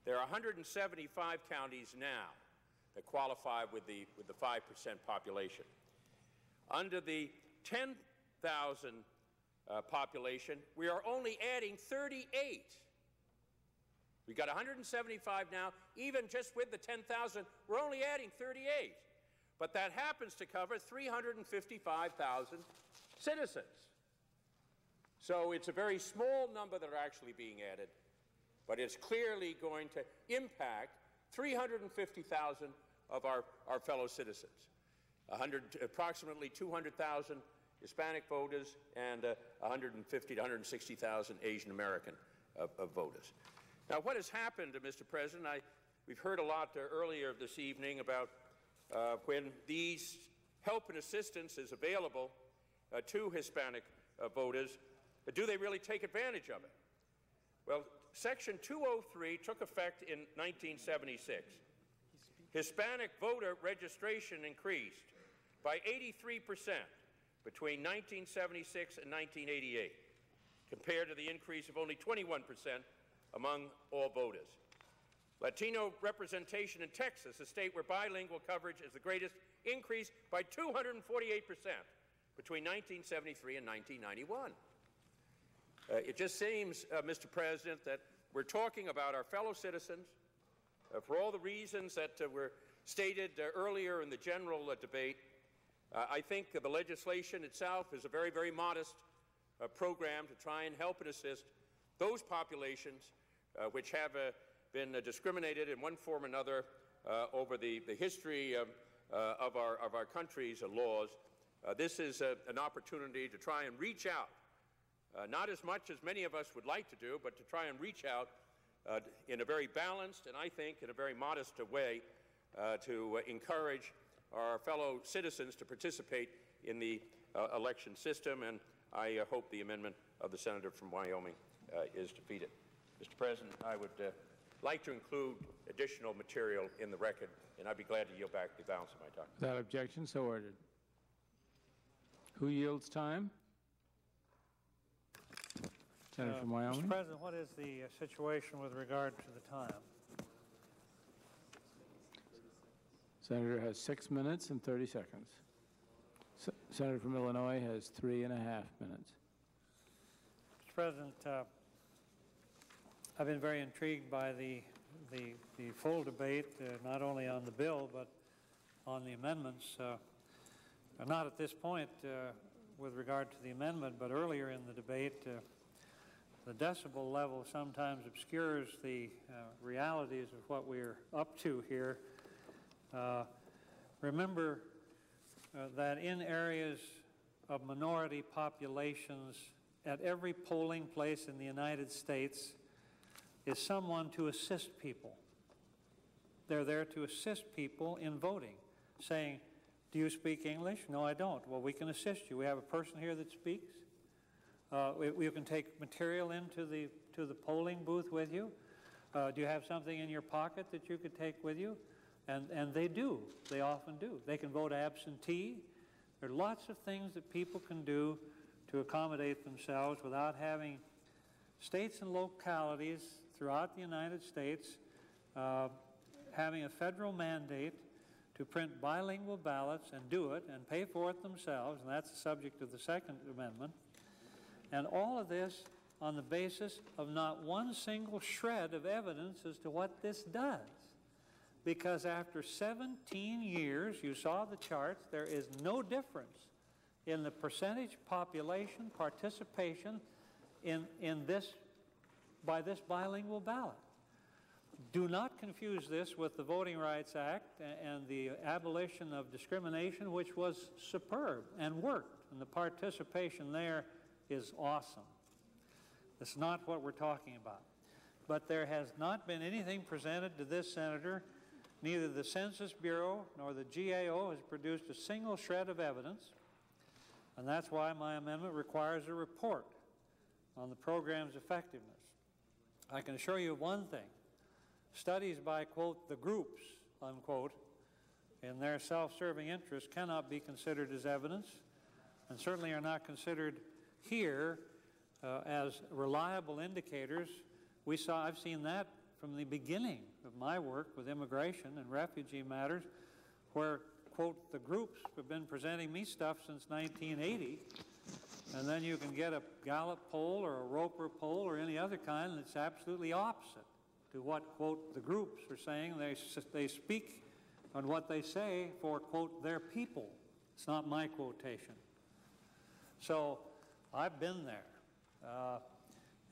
There are 175 counties now that qualify with the 5% population. Under the 10,000 population, we are only adding 38. We've got 175 now. Even just with the 10,000, we're only adding 38. But that happens to cover 355,000 citizens. So it's a very small number that are actually being added, but it's clearly going to impact 350,000 of our fellow citizens. Approximately 200,000 Hispanic voters and 150 to 160,000 Asian American voters. Now, what has happened, Mr. President, we've heard a lot earlier this evening about when these help and assistance is available to Hispanic voters, do they really take advantage of it? Well, Section 203 took effect in 1976. Hispanic voter registration increased by 83% between 1976 and 1988, compared to the increase of only 21% among all voters. Latino representation in Texas, a state where bilingual coverage is the greatest, increased by 248% between 1973 and 1991. It just seems, Mr. President, that we're talking about our fellow citizens for all the reasons that were stated earlier in the general debate. I think the legislation itself is a very, very modest program to try and help and assist those populations which have been discriminated in one form or another over the history of our country's laws. This is an opportunity to try and reach out, not as much as many of us would like to do, but to try and reach out in a very balanced and I think in a very modest way to encourage our fellow citizens to participate in the election system, and I hope the amendment of the senator from Wyoming is defeated. Mr. President, I would like to include additional material in the record, and I'd be glad to yield back the balance of my time. Without objection, so ordered. Who yields time? Senator from Wyoming. Mr. President, what is the situation with regard to the time? Senator has 6 minutes and 30 seconds. Senator from Illinois has 3.5 minutes. Mr. President, I've been very intrigued by the full debate, not only on the bill, but on the amendments. Not at this point with regard to the amendment, but earlier in the debate, the decibel level sometimes obscures the realities of what we're up to here. Remember that in areas of minority populations, at every polling place in the United States is someone to assist people. They're there to assist people in voting, saying, do you speak English? No, I don't. Well, we can assist you. We have a person here that speaks. We can take material into the polling booth with you. Do you have something in your pocket that you could take with you? And they do. They often do. They can vote absentee. There are lots of things that people can do to accommodate themselves without having states and localities throughout the United States having a federal mandate to print bilingual ballots and do it and pay for it themselves, and that's the subject of the Second Amendment. And all of this on the basis of not one single shred of evidence as to what this does. Because after 17 years, you saw the charts, there is no difference in the percentage population participation in this bilingual ballot. Do not confuse this with the Voting Rights Act and the abolition of discrimination, which was superb and worked, and the participation there is awesome. That's not what we're talking about. But there has not been anything presented to this senator. Neither the Census Bureau nor the GAO has produced a single shred of evidence, and that's why my amendment requires a report on the program's effectiveness. I can assure you of one thing. Studies by, quote, the groups, unquote, in their self-serving interests cannot be considered as evidence, and certainly are not considered here as reliable indicators. I've seen that from the beginning of my work with immigration and refugee matters, where, quote, the groups have been presenting me stuff since 1980, and then you can get a Gallup poll or a Roper poll or any other kind that's absolutely opposite to what, quote, the groups are saying. They speak on what they say for, quote, their people. It's not my quotation. So I've been there,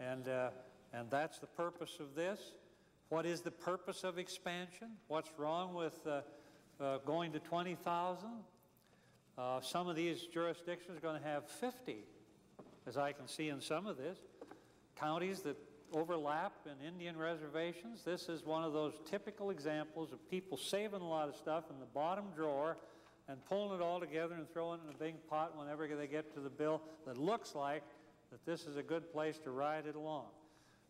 and that's the purpose of this. What is the purpose of expansion? What's wrong with going to 20,000? Some of these jurisdictions are going to have 50, as I can see in some of this. Counties that overlap in Indian reservations. This is one of those typical examples of people saving a lot of stuff in the bottom drawer and pulling it all together and throwing it in a big pot whenever they get to the bill that looks like that this is a good place to ride it along.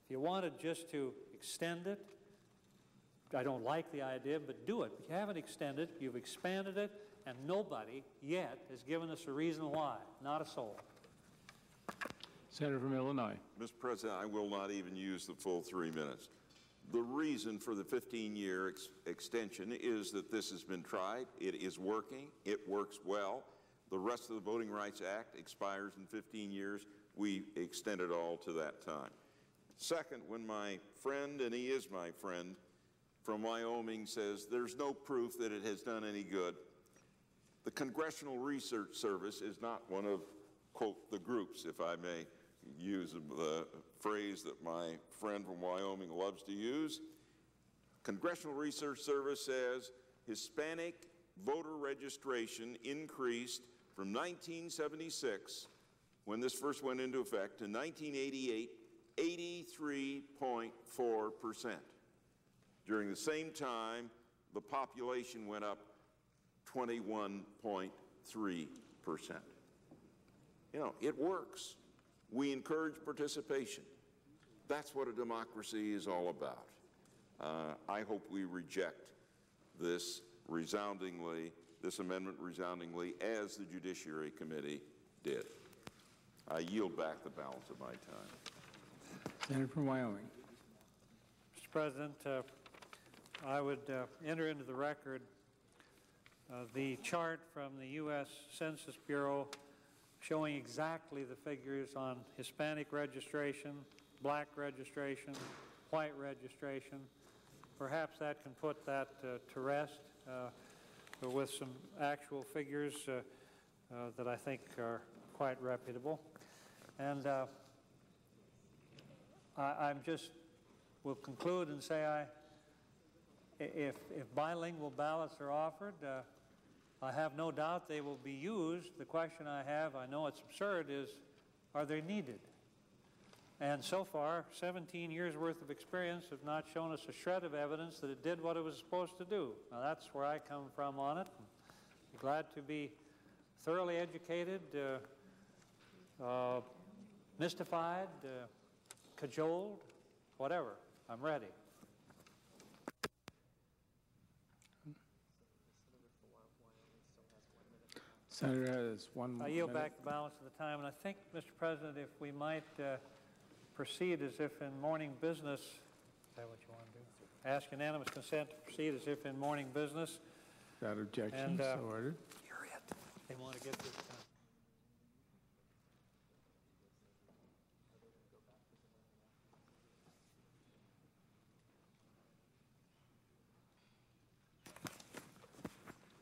If you wanted just to extend it, I don't like the idea, but do it. If you haven't extended, you've expanded it, and nobody yet has given us a reason why. Not a soul. Senator from Illinois. Mr. President, I will not even use the full 3 minutes. The reason for the 15-year extension is that this has been tried. It is working. It works well. The rest of the Voting Rights Act expires in 15 years. We extend it all to that time. Second, when my friend, and he is my friend, from Wyoming says there's no proof that it has done any good, the Congressional Research Service is not one of, quote, the groups, if I may use the phrase that my friend from Wyoming loves to use. Congressional Research Service says Hispanic voter registration increased from 1976, when this first went into effect, to 1988, 83.4%. During the same time, the population went up 21.3%. You know, it works. We encourage participation. That's what a democracy is all about. I hope we reject this amendment resoundingly, as the Judiciary Committee did. I yield back the balance of my time. Senator from Wyoming. Mr. President, I would enter into the record the chart from the U.S. Census Bureau showing exactly the figures on Hispanic registration, black registration, white registration. Perhaps that can put that to rest with some actual figures that I think are quite reputable. And I'm just will conclude and say if bilingual ballots are offered, I have no doubt they will be used. The question I have, I know it's absurd, is are they needed? And so far, 17 years worth of experience have not shown us a shred of evidence that it did what it was supposed to do. Now that's where I come from on it. I'm glad to be thoroughly educated, mystified, cajoled, whatever. I'm ready. Senator has 1 minute. I yield back the balance of the time, and I think, Mr. President, if we might proceed as if in morning business. Is that what you want to do? Ask unanimous consent to proceed as if in morning business. Without objection, And, so ordered. You're it. They want to get this done.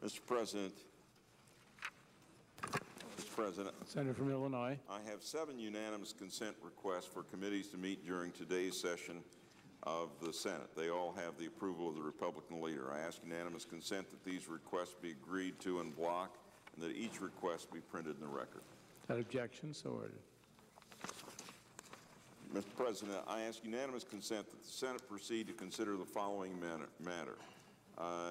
Mr. President, Senator from Illinois. I have 7 unanimous consent requests for committees to meet during today's session of the Senate. They all have the approval of the Republican leader. I ask unanimous consent that these requests be agreed to in block and that each request be printed in the record. Without objection, so ordered. Mr. President, I ask unanimous consent that the Senate proceed to consider the following matter.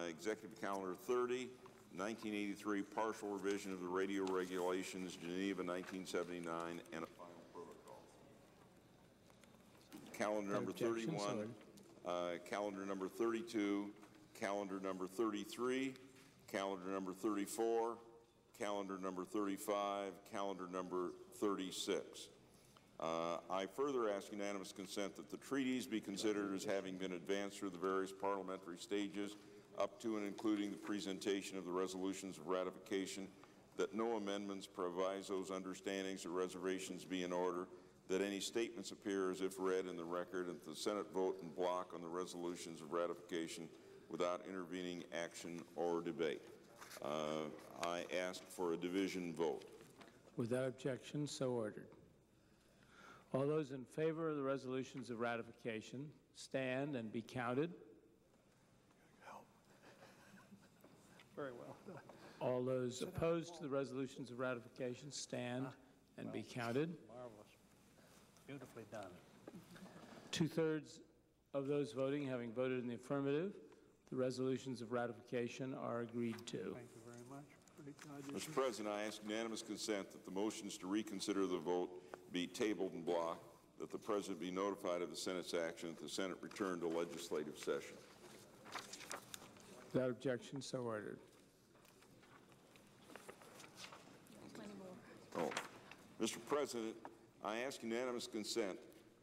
Executive Calendar 30, 1983, partial revision of the radio regulations, Geneva 1979, and a final protocol. Calendar number 31, calendar number 32, calendar number 33, calendar number 34, calendar number 35, calendar number 36. I further ask unanimous consent that the treaties be considered as having been advanced through the various parliamentary stages up to and including the presentation of the resolutions of ratification, that no amendments, provisos, understandings, or reservations be in order, that any statements appear as if read in the record, and that the Senate vote in block on the resolutions of ratification without intervening action or debate. I ask for a division vote. Without objection, so ordered. All those in favor of the resolutions of ratification stand and be counted. Very well done. All those opposed to the resolutions of ratification stand and be counted. Marvelous. Beautifully done. 2/3 of those voting having voted in the affirmative, the resolutions of ratification are agreed to. Thank you very much. Pretty good. Mr. President, I ask unanimous consent that the motions to reconsider the vote be tabled in block, that the President be notified of the Senate's action, that the Senate return to legislative session. Without objection, so ordered. Oh. Mr. President, I ask unanimous consent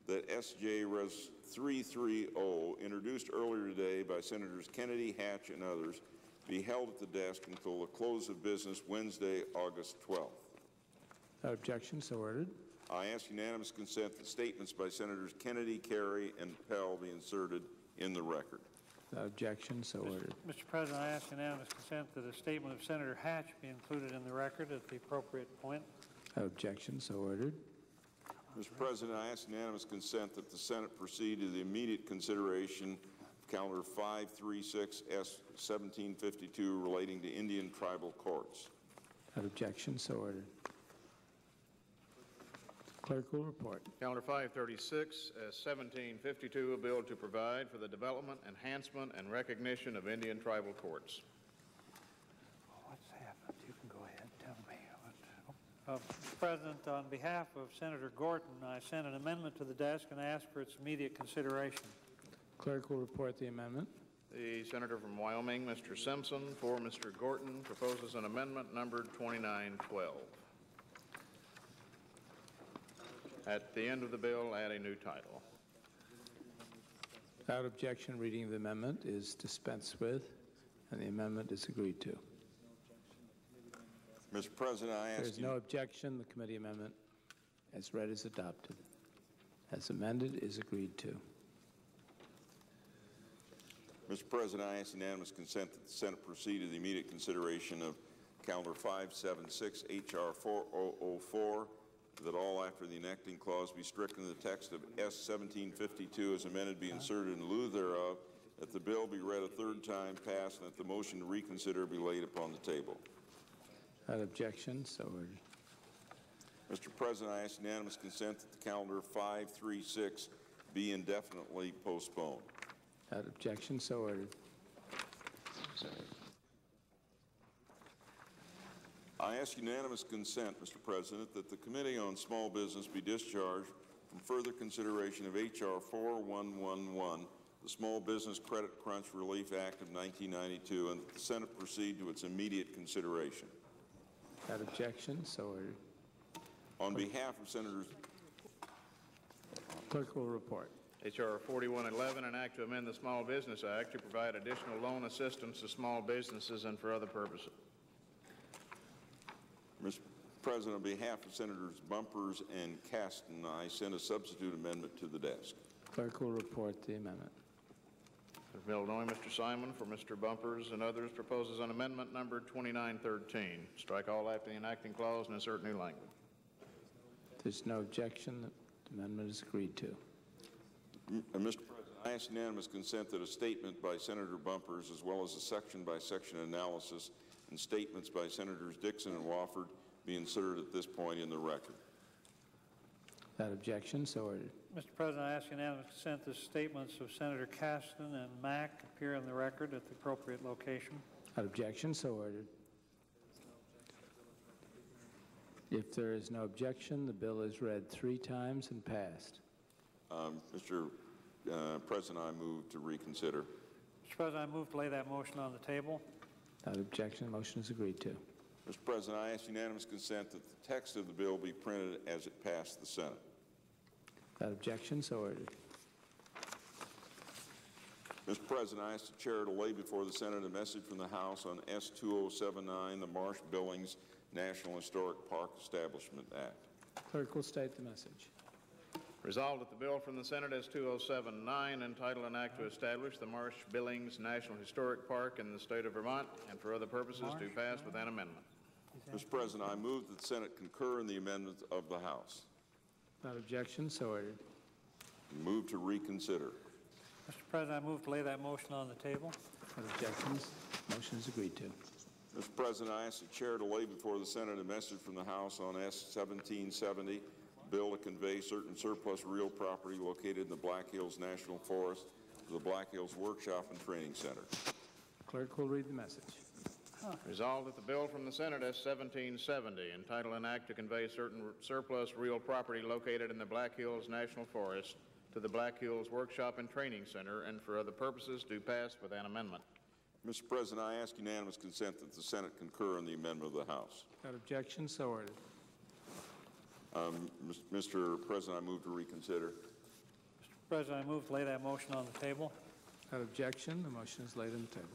that S.J. Res. 330, introduced earlier today by Senators Kennedy, Hatch, and others, be held at the desk until the close of business Wednesday, August 12th. Without objection, so ordered. I ask unanimous consent that statements by Senators Kennedy, Kerry, and Pell be inserted in the record. Without objection, so ordered. Mr. President, I ask unanimous consent that a statement of Senator Hatch be included in the record at the appropriate point. Without objection, so ordered. Mr. President, I ask unanimous consent that the Senate proceed to the immediate consideration of Calendar 536 S 1752 relating to Indian tribal courts. Without objection, so ordered. Clerk will report. Calendar 536 S 1752, a bill to provide for the development, enhancement, and recognition of Indian tribal courts. What's happened? You can go ahead. Tell me. Mr. President, on behalf of Senator Gorton, I sent an amendment to the desk and ask for its immediate consideration. Clerk will report the amendment. The senator from Wyoming, Mr. Simpson, for Mr. Gorton, proposes an amendment numbered 2912. At the end of the bill, add a new title. Without objection, reading of the amendment is dispensed with, and the amendment is agreed to. Mr. President, I If there ask is no objection, the committee amendment, as read, is adopted. As amended, is agreed to. Mr. President, I ask unanimous consent that the Senate proceed to the immediate consideration of Calendar 576 H.R. 4004, that all after the enacting clause be stricken, the text of S 1752 as amended be inserted in lieu thereof, that the bill be read a third time, passed, and that the motion to reconsider be laid upon the table. Without objection, so ordered. Mr. President, I ask unanimous consent that the Calendar 536 be indefinitely postponed. Without objection, so ordered. I ask unanimous consent, Mr. President, that the Committee on Small Business be discharged from further consideration of H.R. 4111, the Small Business Credit Crunch Relief Act of 1992, and that the Senate proceed to its immediate consideration. Without objection, so ordered. On behalf of Senators... Clerk will report. H.R. 4111, an act to amend the Small Business Act to provide additional loan assistance to small businesses and for other purposes. Mr. President, on behalf of Senators Bumpers and Caston, I send a substitute amendment to the desk. Clerk will report the amendment. From Illinois, Mr. Simon, for Mr. Bumpers and others, proposes an amendment number 2913. Strike all after the enacting clause and insert new language. If there's no objection, the amendment is agreed to. Mr. President, I ask unanimous consent that a statement by Senator Bumpers, as well as a section-by-section analysis and statements by Senators Dixon and Wofford, be inserted at this point in the record. Without objection, so ordered. Mr. President, I ask unanimous consent that statements of Senator Caston and Mack appear in the record at the appropriate location. Without objection, so ordered. If there is no objection, the bill is read 3 times and passed. Mr. President, I move to reconsider. Mr. President, I move to lay that motion on the table. Without objection, the motion is agreed to. Mr. President, I ask unanimous consent that the text of the bill be printed as it passed the Senate. Without objection, so ordered. Mr. President, I ask the Chair to lay before the Senate a message from the House on S-2079, the Marsh Billings National Historic Park Establishment Act. Clerk will state the message. Resolved that the bill from the Senate S-2079, entitled an act to establish the Marsh Billings National Historic Park in the state of Vermont and for other purposes do pass with an amendment. Mr. President, I move that the Senate concur in the amendment of the House. Without objection, so ordered. Move to reconsider. Mr. President, I move to lay that motion on the table. Without objections, motion is agreed to. Mr. President, I ask the Chair to lay before the Senate a message from the House on S-1770, bill to convey certain surplus real property located in the Black Hills National Forest to the Black Hills Workshop and Training Center. Clerk will read the message. Resolved that the bill from the Senate S-1770, entitled an act to convey certain surplus real property located in the Black Hills National Forest to the Black Hills Workshop and Training Center and for other purposes do pass with an amendment. Mr. President, I ask unanimous consent that the Senate concur in the amendment of the House. Without objection, so ordered. Mr. President, I move to reconsider. Mr. President, I move to lay that motion on the table. Without objection, the motion is laid on the table.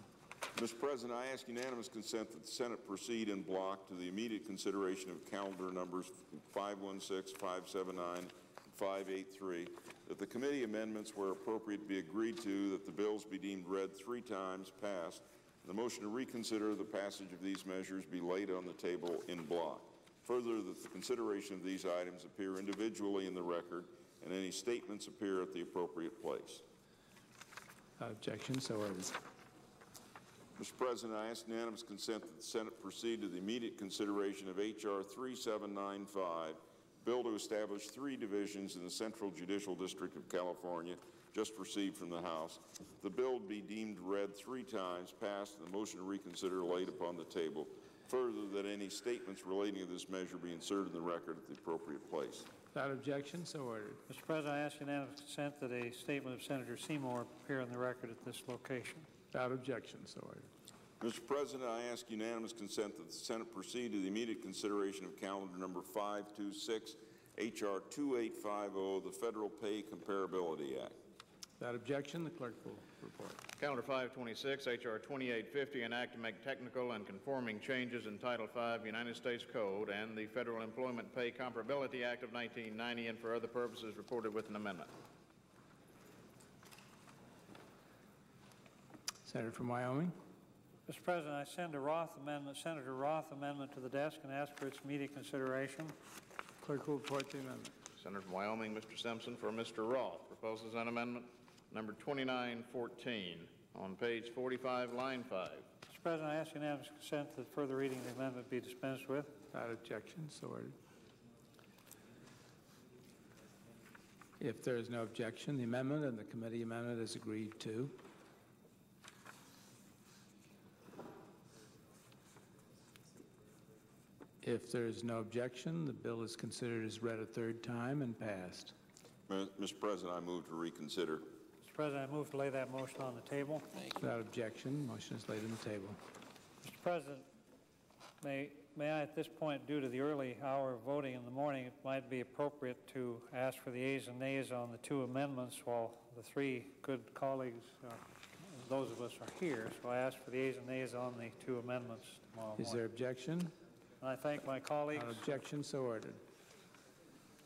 Mr. President, I ask unanimous consent that the Senate proceed in block to the immediate consideration of calendar numbers 516, 579, and 583, that the committee amendments, where appropriate, be agreed to, that the bills be deemed read 3 times, passed, and the motion to reconsider the passage of these measures be laid on the table in block. Further, that the consideration of these items appear individually in the record and any statements appear at the appropriate place. Without objection, so ordered. Mr. President, I ask unanimous consent that the Senate proceed to the immediate consideration of H.R. 3795, bill to establish 3 divisions in the Central Judicial District of California, just received from the House. The bill be deemed read 3 times, passed, and the motion to reconsider laid upon the table. Further, that any statements relating to this measure be inserted in the record at the appropriate place. Without objection, so ordered. Mr. President, I ask unanimous consent that a statement of Senator Seymour appear on the record at this location. Without objection, so ordered. Mr. President, I ask unanimous consent that the Senate proceed to the immediate consideration of calendar number 526, H.R. 2850, the Federal Pay Comparability Act. Without objection, the clerk will report. Calendar 526, H.R. 2850, an act to make technical and conforming changes in Title V United States Code and the Federal Employment Pay Comparability Act of 1990 and for other purposes reported with an amendment. Senator from Wyoming. Mr. President, I send a Senator Roth amendment to the desk and ask for its immediate consideration. Clerk will report the amendment. Senator from Wyoming, Mr. Simpson, for Mr. Roth, proposes an amendment number 2914 on page 45, line 5. Mr. President, I ask unanimous consent that further reading of the amendment be dispensed with. Without objection, so ordered. If there is no objection, the amendment and the committee amendment is agreed to. If there is no objection, the bill is considered as read a 3rd time and passed. Mr. President, I move to reconsider. Mr. President, I move to lay that motion on the table. Without objection, motion is laid on the table. Mr. President, may I at this point, due to the early hour of voting in the morning, it might be appropriate to ask for the ayes and nays on the 2 amendments while the 3 good colleagues, those of us are here. So I ask for the ayes and nays on the 2 amendments tomorrow morning. Is there objection? And I thank my colleagues. Without objection, so ordered.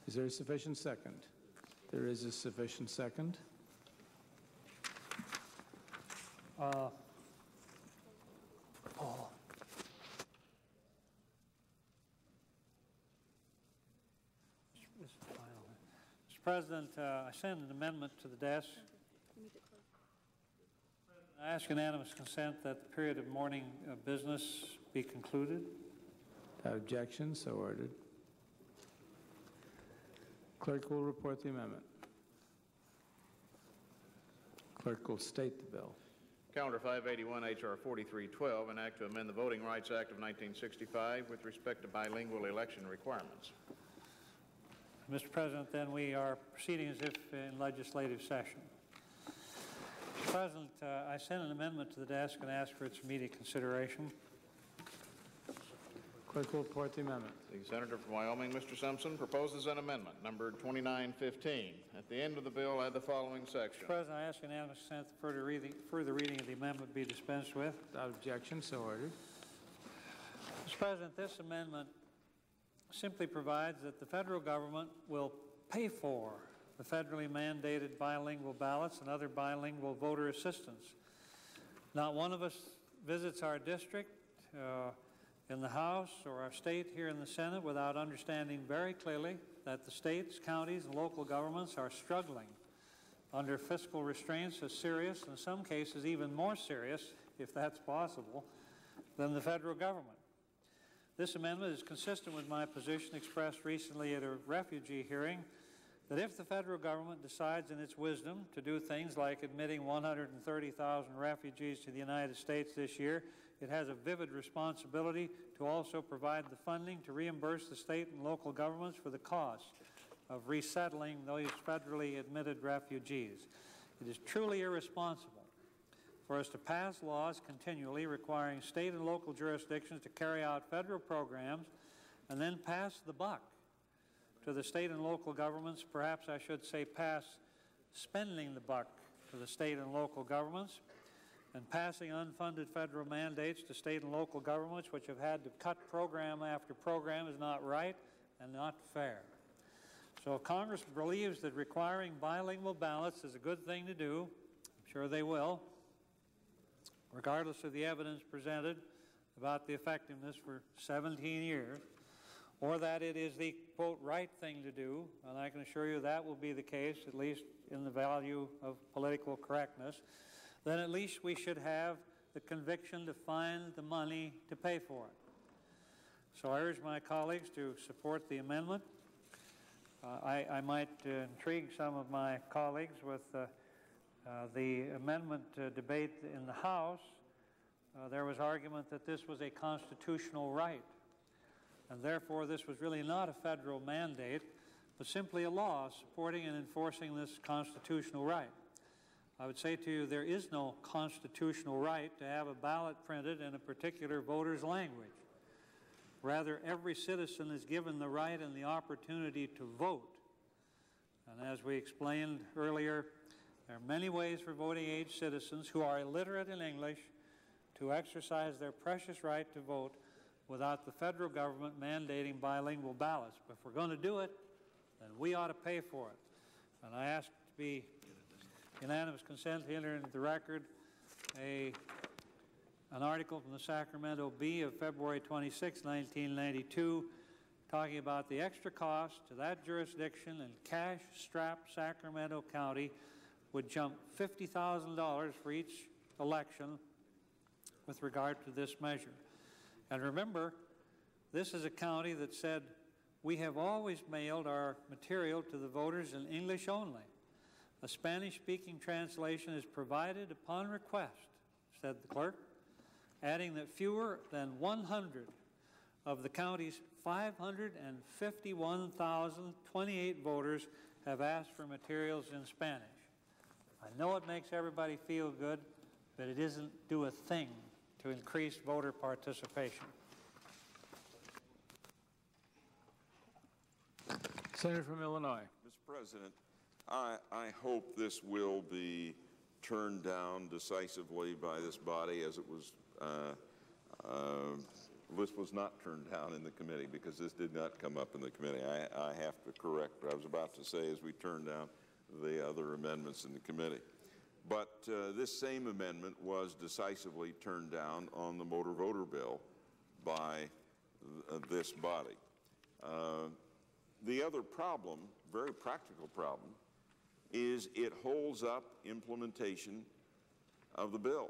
Is there a sufficient second? There is a sufficient second. This is final. Mr. President, I send an amendment to the desk. I ask unanimous consent that the period of morning business be concluded. Without objection, so ordered. Clerk will report the amendment. Clerk will state the bill. Calendar 581, H.R. 4312, an act to amend the Voting Rights Act of 1965 with respect to bilingual election requirements. Mr. President, then we are proceeding as if in legislative session. Mr. President, I send an amendment to the desk and ask for its immediate consideration. Clerk will report the amendment. The senator from Wyoming, Mr. Simpson, proposes an amendment, number 2915. At the end of the bill, add the following section. Mr. President, I ask unanimous consent that further reading of the amendment be dispensed with. Without objection, so ordered. Mr. President, this amendment simply provides that the federal government will pay for the federally mandated bilingual ballots and other bilingual voter assistance. Not one of us visits our district in the House or our state here in the Senate without understanding very clearly that the states, counties, and local governments are struggling under fiscal restraints as serious, in some cases even more serious, if that's possible, than the federal government. This amendment is consistent with my position expressed recently at a refugee hearing that if the federal government decides in its wisdom to do things like admitting 130,000 refugees to the United States this year, it has a vivid responsibility to also provide the funding to reimburse the state and local governments for the cost of resettling those federally admitted refugees. It is truly irresponsible for us to pass laws continually requiring state and local jurisdictions to carry out federal programs and then pass the buck to the state and local governments, perhaps I should say pass spending the buck to the state and local governments, and passing unfunded federal mandates to state and local governments which have had to cut program after program is not right and not fair. So if Congress believes that requiring bilingual ballots is a good thing to do, I'm sure they will, regardless of the evidence presented about the effectiveness for 17 years, or that it is the, quote, right thing to do, and I can assure you that will be the case, at least in the value of political correctness, then at least we should have the conviction to find the money to pay for it. So I urge my colleagues to support the amendment. I might intrigue some of my colleagues with the amendment debate in the House. There was argument that this was a constitutional right, and therefore this was really not a federal mandate, but simply a law supporting and enforcing this constitutional right. I would say to you, there is no constitutional right to have a ballot printed in a particular voter's language. Rather, every citizen is given the right and the opportunity to vote. And as we explained earlier, there are many ways for voting-age citizens who are illiterate in English to exercise their precious right to vote without the federal government mandating bilingual ballots. But if we're going to do it, then we ought to pay for it. And I ask to be unanimous consent to enter into the record an article from the Sacramento Bee of February 26, 1992, talking about the extra cost to that jurisdiction and cash-strapped Sacramento County would jump $50,000 for each election with regard to this measure. And remember, this is a county that said, we have always mailed our material to the voters in English only. A Spanish-speaking translation is provided upon request, said the clerk, adding that fewer than 100 of the county's 551,028 voters have asked for materials in Spanish. I know it makes everybody feel good, but it doesn't do a thing to increase voter participation. Senator from Illinois. Mr. President, I hope this will be turned down decisively by this body, as it was this was not turned down in the committee, because this did not come up in the committee. I have to correct what I was about to say as we turned down the other amendments in the committee. But this same amendment was decisively turned down on the motor voter bill by this body. The other problem, very practical problem, is it holds up implementation of the bill.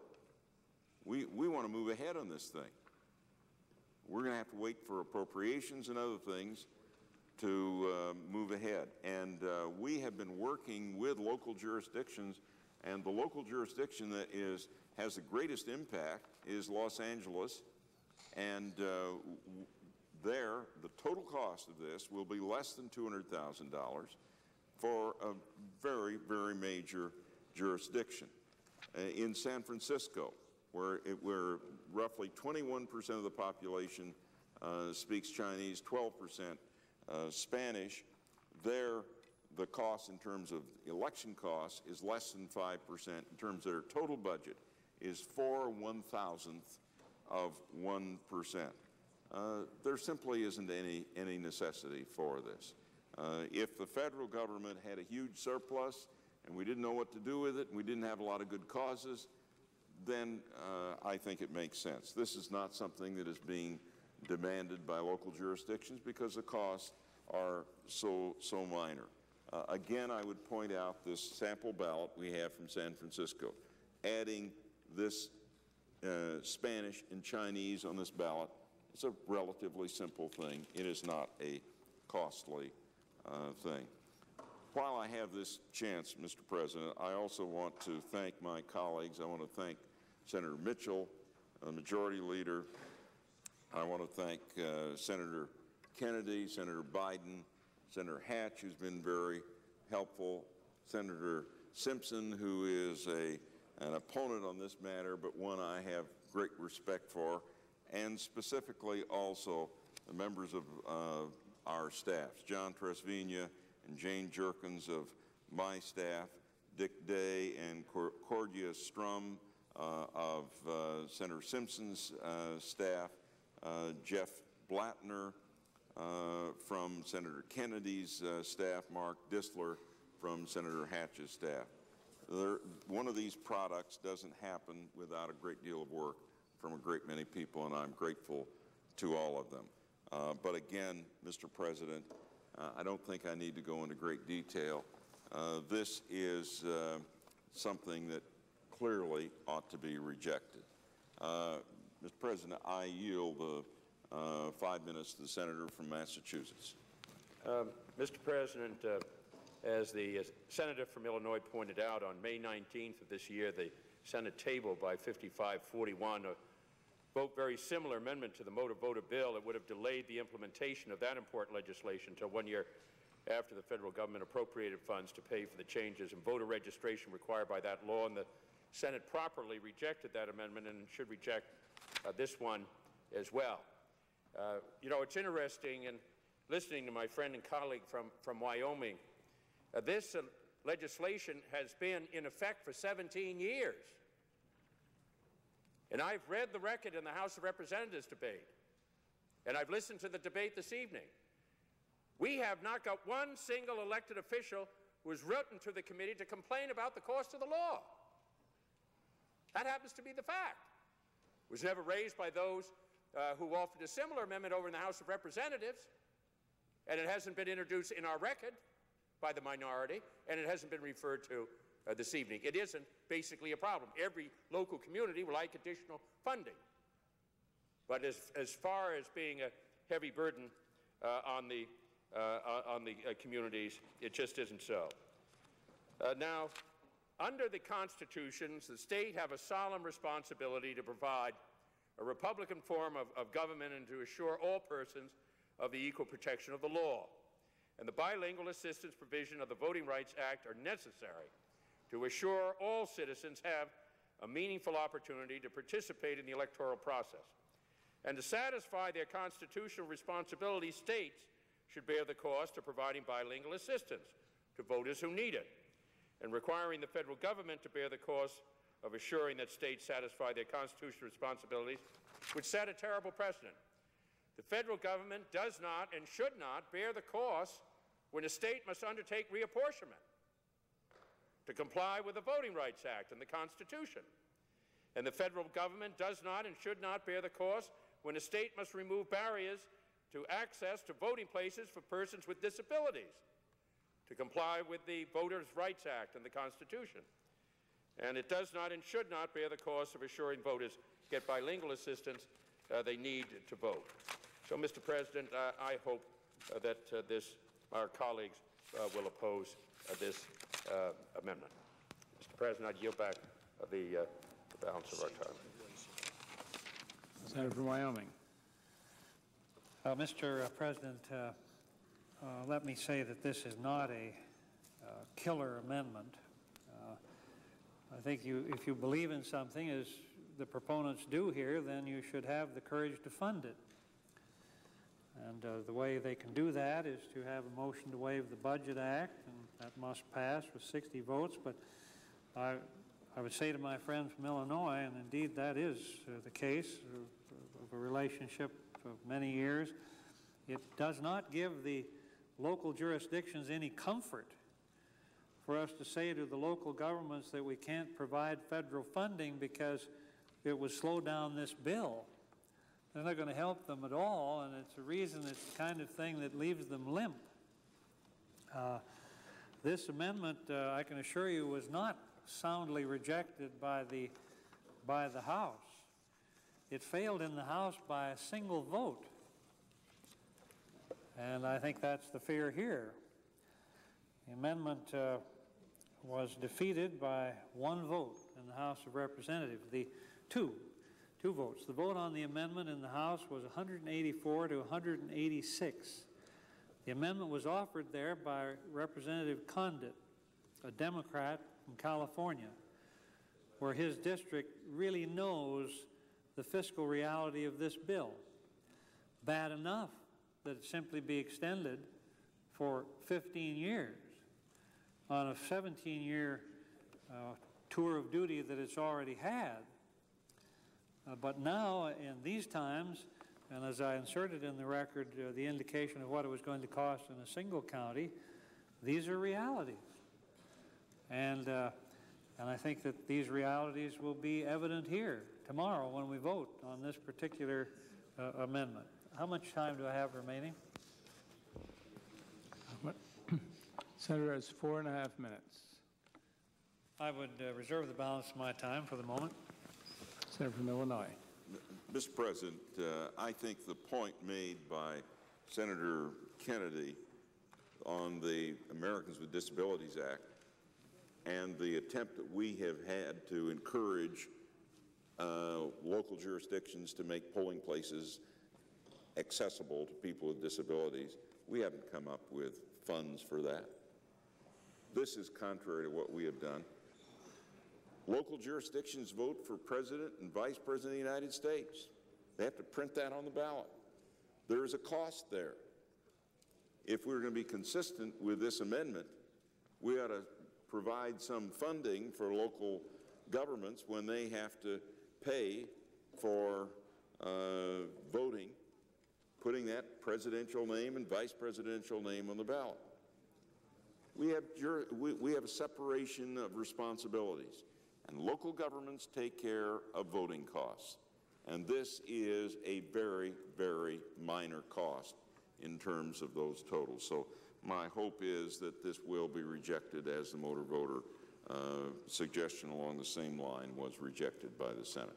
We want to move ahead on this thing. We're going to have to wait for appropriations and other things to move ahead. And we have been working with local jurisdictions, and the local jurisdiction that has the greatest impact is Los Angeles. And there, the total cost of this will be less than $200,000 for a very, very major jurisdiction. In San Francisco, where roughly 21% of the population speaks Chinese, 12% Spanish. There, the cost in terms of election costs is less than 5%. In terms of their total budget is 4/1,000th of 1%. There simply isn't any necessity for this. If the federal government had a huge surplus and we didn't know what to do with it and we didn't have a lot of good causes, then I think it makes sense. This is not something that is being demanded by local jurisdictions because the costs are so minor. Again, I would point out this sample ballot we have from San Francisco. Adding this Spanish and Chinese on this ballot is a relatively simple thing. It is not a costly thing. While I have this chance, Mr. President, I also want to thank my colleagues. I want to thank Senator Mitchell, Majority Leader. I want to thank Senator Kennedy, Senator Biden, Senator Hatch, who's been very helpful, Senator Simpson, who is an opponent on this matter, but one I have great respect for, and specifically also the members of our staffs, John Tresvigna and Jane Jerkins of my staff, Dick Day and Cordia Strum of Senator Simpson's staff, Jeff Blattner from Senator Kennedy's staff, Mark Disler from Senator Hatch's staff. One of these products doesn't happen without a great deal of work from a great many people, and I'm grateful to all of them. But again, Mr. President, I don't think I need to go into great detail. This is something that clearly ought to be rejected. Mr. President, I yield the 5 minutes to the senator from Massachusetts. Mr. President, as the senator from Illinois pointed out, on May 19th of this year, the Senate tabled by 55-41 a vote very similar amendment to the motor voter bill. It would have delayed the implementation of that important legislation until 1 year after the federal government appropriated funds to pay for the changes in voter registration required by that law, and the Senate properly rejected that amendment and should reject this one as well. You know, it's interesting, in listening to my friend and colleague from Wyoming, this legislation has been in effect for 17 years. And I've read the record in the House of Representatives debate, and I've listened to the debate this evening. We have not got one single elected official who has written to the committee to complain about the cost of the law. That happens to be the fact. It was never raised by those who offered a similar amendment over in the House of Representatives, and it hasn't been introduced in our record by the minority, and it hasn't been referred to this evening. It isn't basically a problem. Every local community will like additional funding. But as far as being a heavy burden on the communities, it just isn't so. Now, under the constitutions, the state have a solemn responsibility to provide a Republican form of government and to assure all persons of the equal protection of the law. And the bilingual assistance provision of the Voting Rights Act are necessary to assure all citizens have a meaningful opportunity to participate in the electoral process. And to satisfy their constitutional responsibilities, states should bear the cost of providing bilingual assistance to voters who need it, and requiring the federal government to bear the cost of assuring that states satisfy their constitutional responsibilities would set a terrible precedent. The federal government does not and should not bear the cost when a state must undertake reapportionment to comply with the Voting Rights Act and the Constitution. And the federal government does not and should not bear the cost when a state must remove barriers to access to voting places for persons with disabilities to comply with the Voters' Rights Act and the Constitution. And it does not and should not bear the cost of assuring voters get bilingual assistance they need to vote. So, Mr. President, I hope that our colleagues will oppose this amendment. Mr. President, I yield back the balance of our time. Senator from Wyoming. Mr. President, let me say that this is not a killer amendment. I think if you believe in something, as the proponents do here, then you should have the courage to fund it. And the way they can do that is to have a motion to waive the Budget Act, and that must pass with 60 votes. But I would say to my friend from Illinois, and indeed that is the case of a relationship of many years, it does not give the local jurisdictions any comfort for us to say to the local governments that we can't provide federal funding because it would slow down this bill. They're not going to help them at all, and it's a reason, it's the kind of thing that leaves them limp. This amendment, I can assure you, was not soundly rejected by the House. It failed in the House by a single vote, and I think that's the fear here. The amendment was defeated by one vote in the House of Representatives. The two votes. The vote on the amendment in the House was 184 to 186. The amendment was offered there by Representative Condit, a Democrat from California, where his district really knows the fiscal reality of this bill. Bad enough that it simply be extended for 15 years on a 17-year tour of duty that it's already had. But now, in these times, and as I inserted in the record the indication of what it was going to cost in a single county, these are realities. And I think that these realities will be evident here tomorrow when we vote on this particular amendment. How much time do I have remaining? Senator has 4.5 minutes. I would reserve the balance of my time for the moment. Senator from Illinois. Mr. President, I think the point made by Senator Kennedy on the Americans with Disabilities Act and the attempt that we have had to encourage local jurisdictions to make polling places accessible to people with disabilities, we haven't come up with funds for that. This is contrary to what we have done. Local jurisdictions vote for President and Vice President of the United States. They have to print that on the ballot. There is a cost there. If we're going to be consistent with this amendment, we ought to provide some funding for local governments when they have to pay for voting, putting that presidential name and vice presidential name on the ballot. We have a separation of responsibilities, and local governments take care of voting costs. And this is a very, very minor cost in terms of those totals. So my hope is that this will be rejected as the motor voter suggestion along the same line was rejected by the Senate.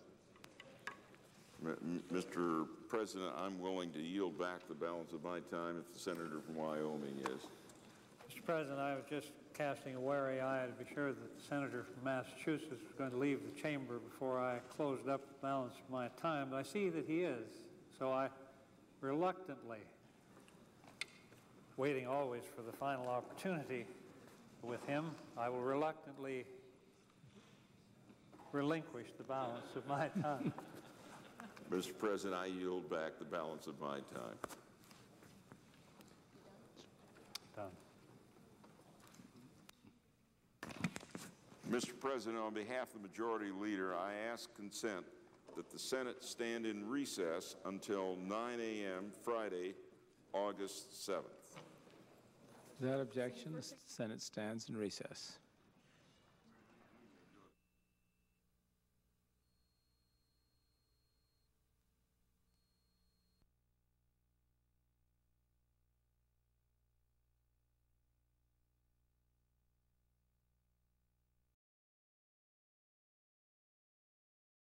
Mr. President, I'm willing to yield back the balance of my time if the senator from Wyoming is. Mr. President, I was just casting a wary eye to be sure that the senator from Massachusetts was going to leave the chamber before I closed up the balance of my time, but I see that he is. So I reluctantly, waiting always for the final opportunity with him, I will reluctantly relinquish the balance of my time. Mr. President, I yield back the balance of my time. Done. Mr. President, on behalf of the Majority Leader, I ask consent that the Senate stand in recess until 9 a.m. Friday, August 7th. Without objection, the Senate stands in recess.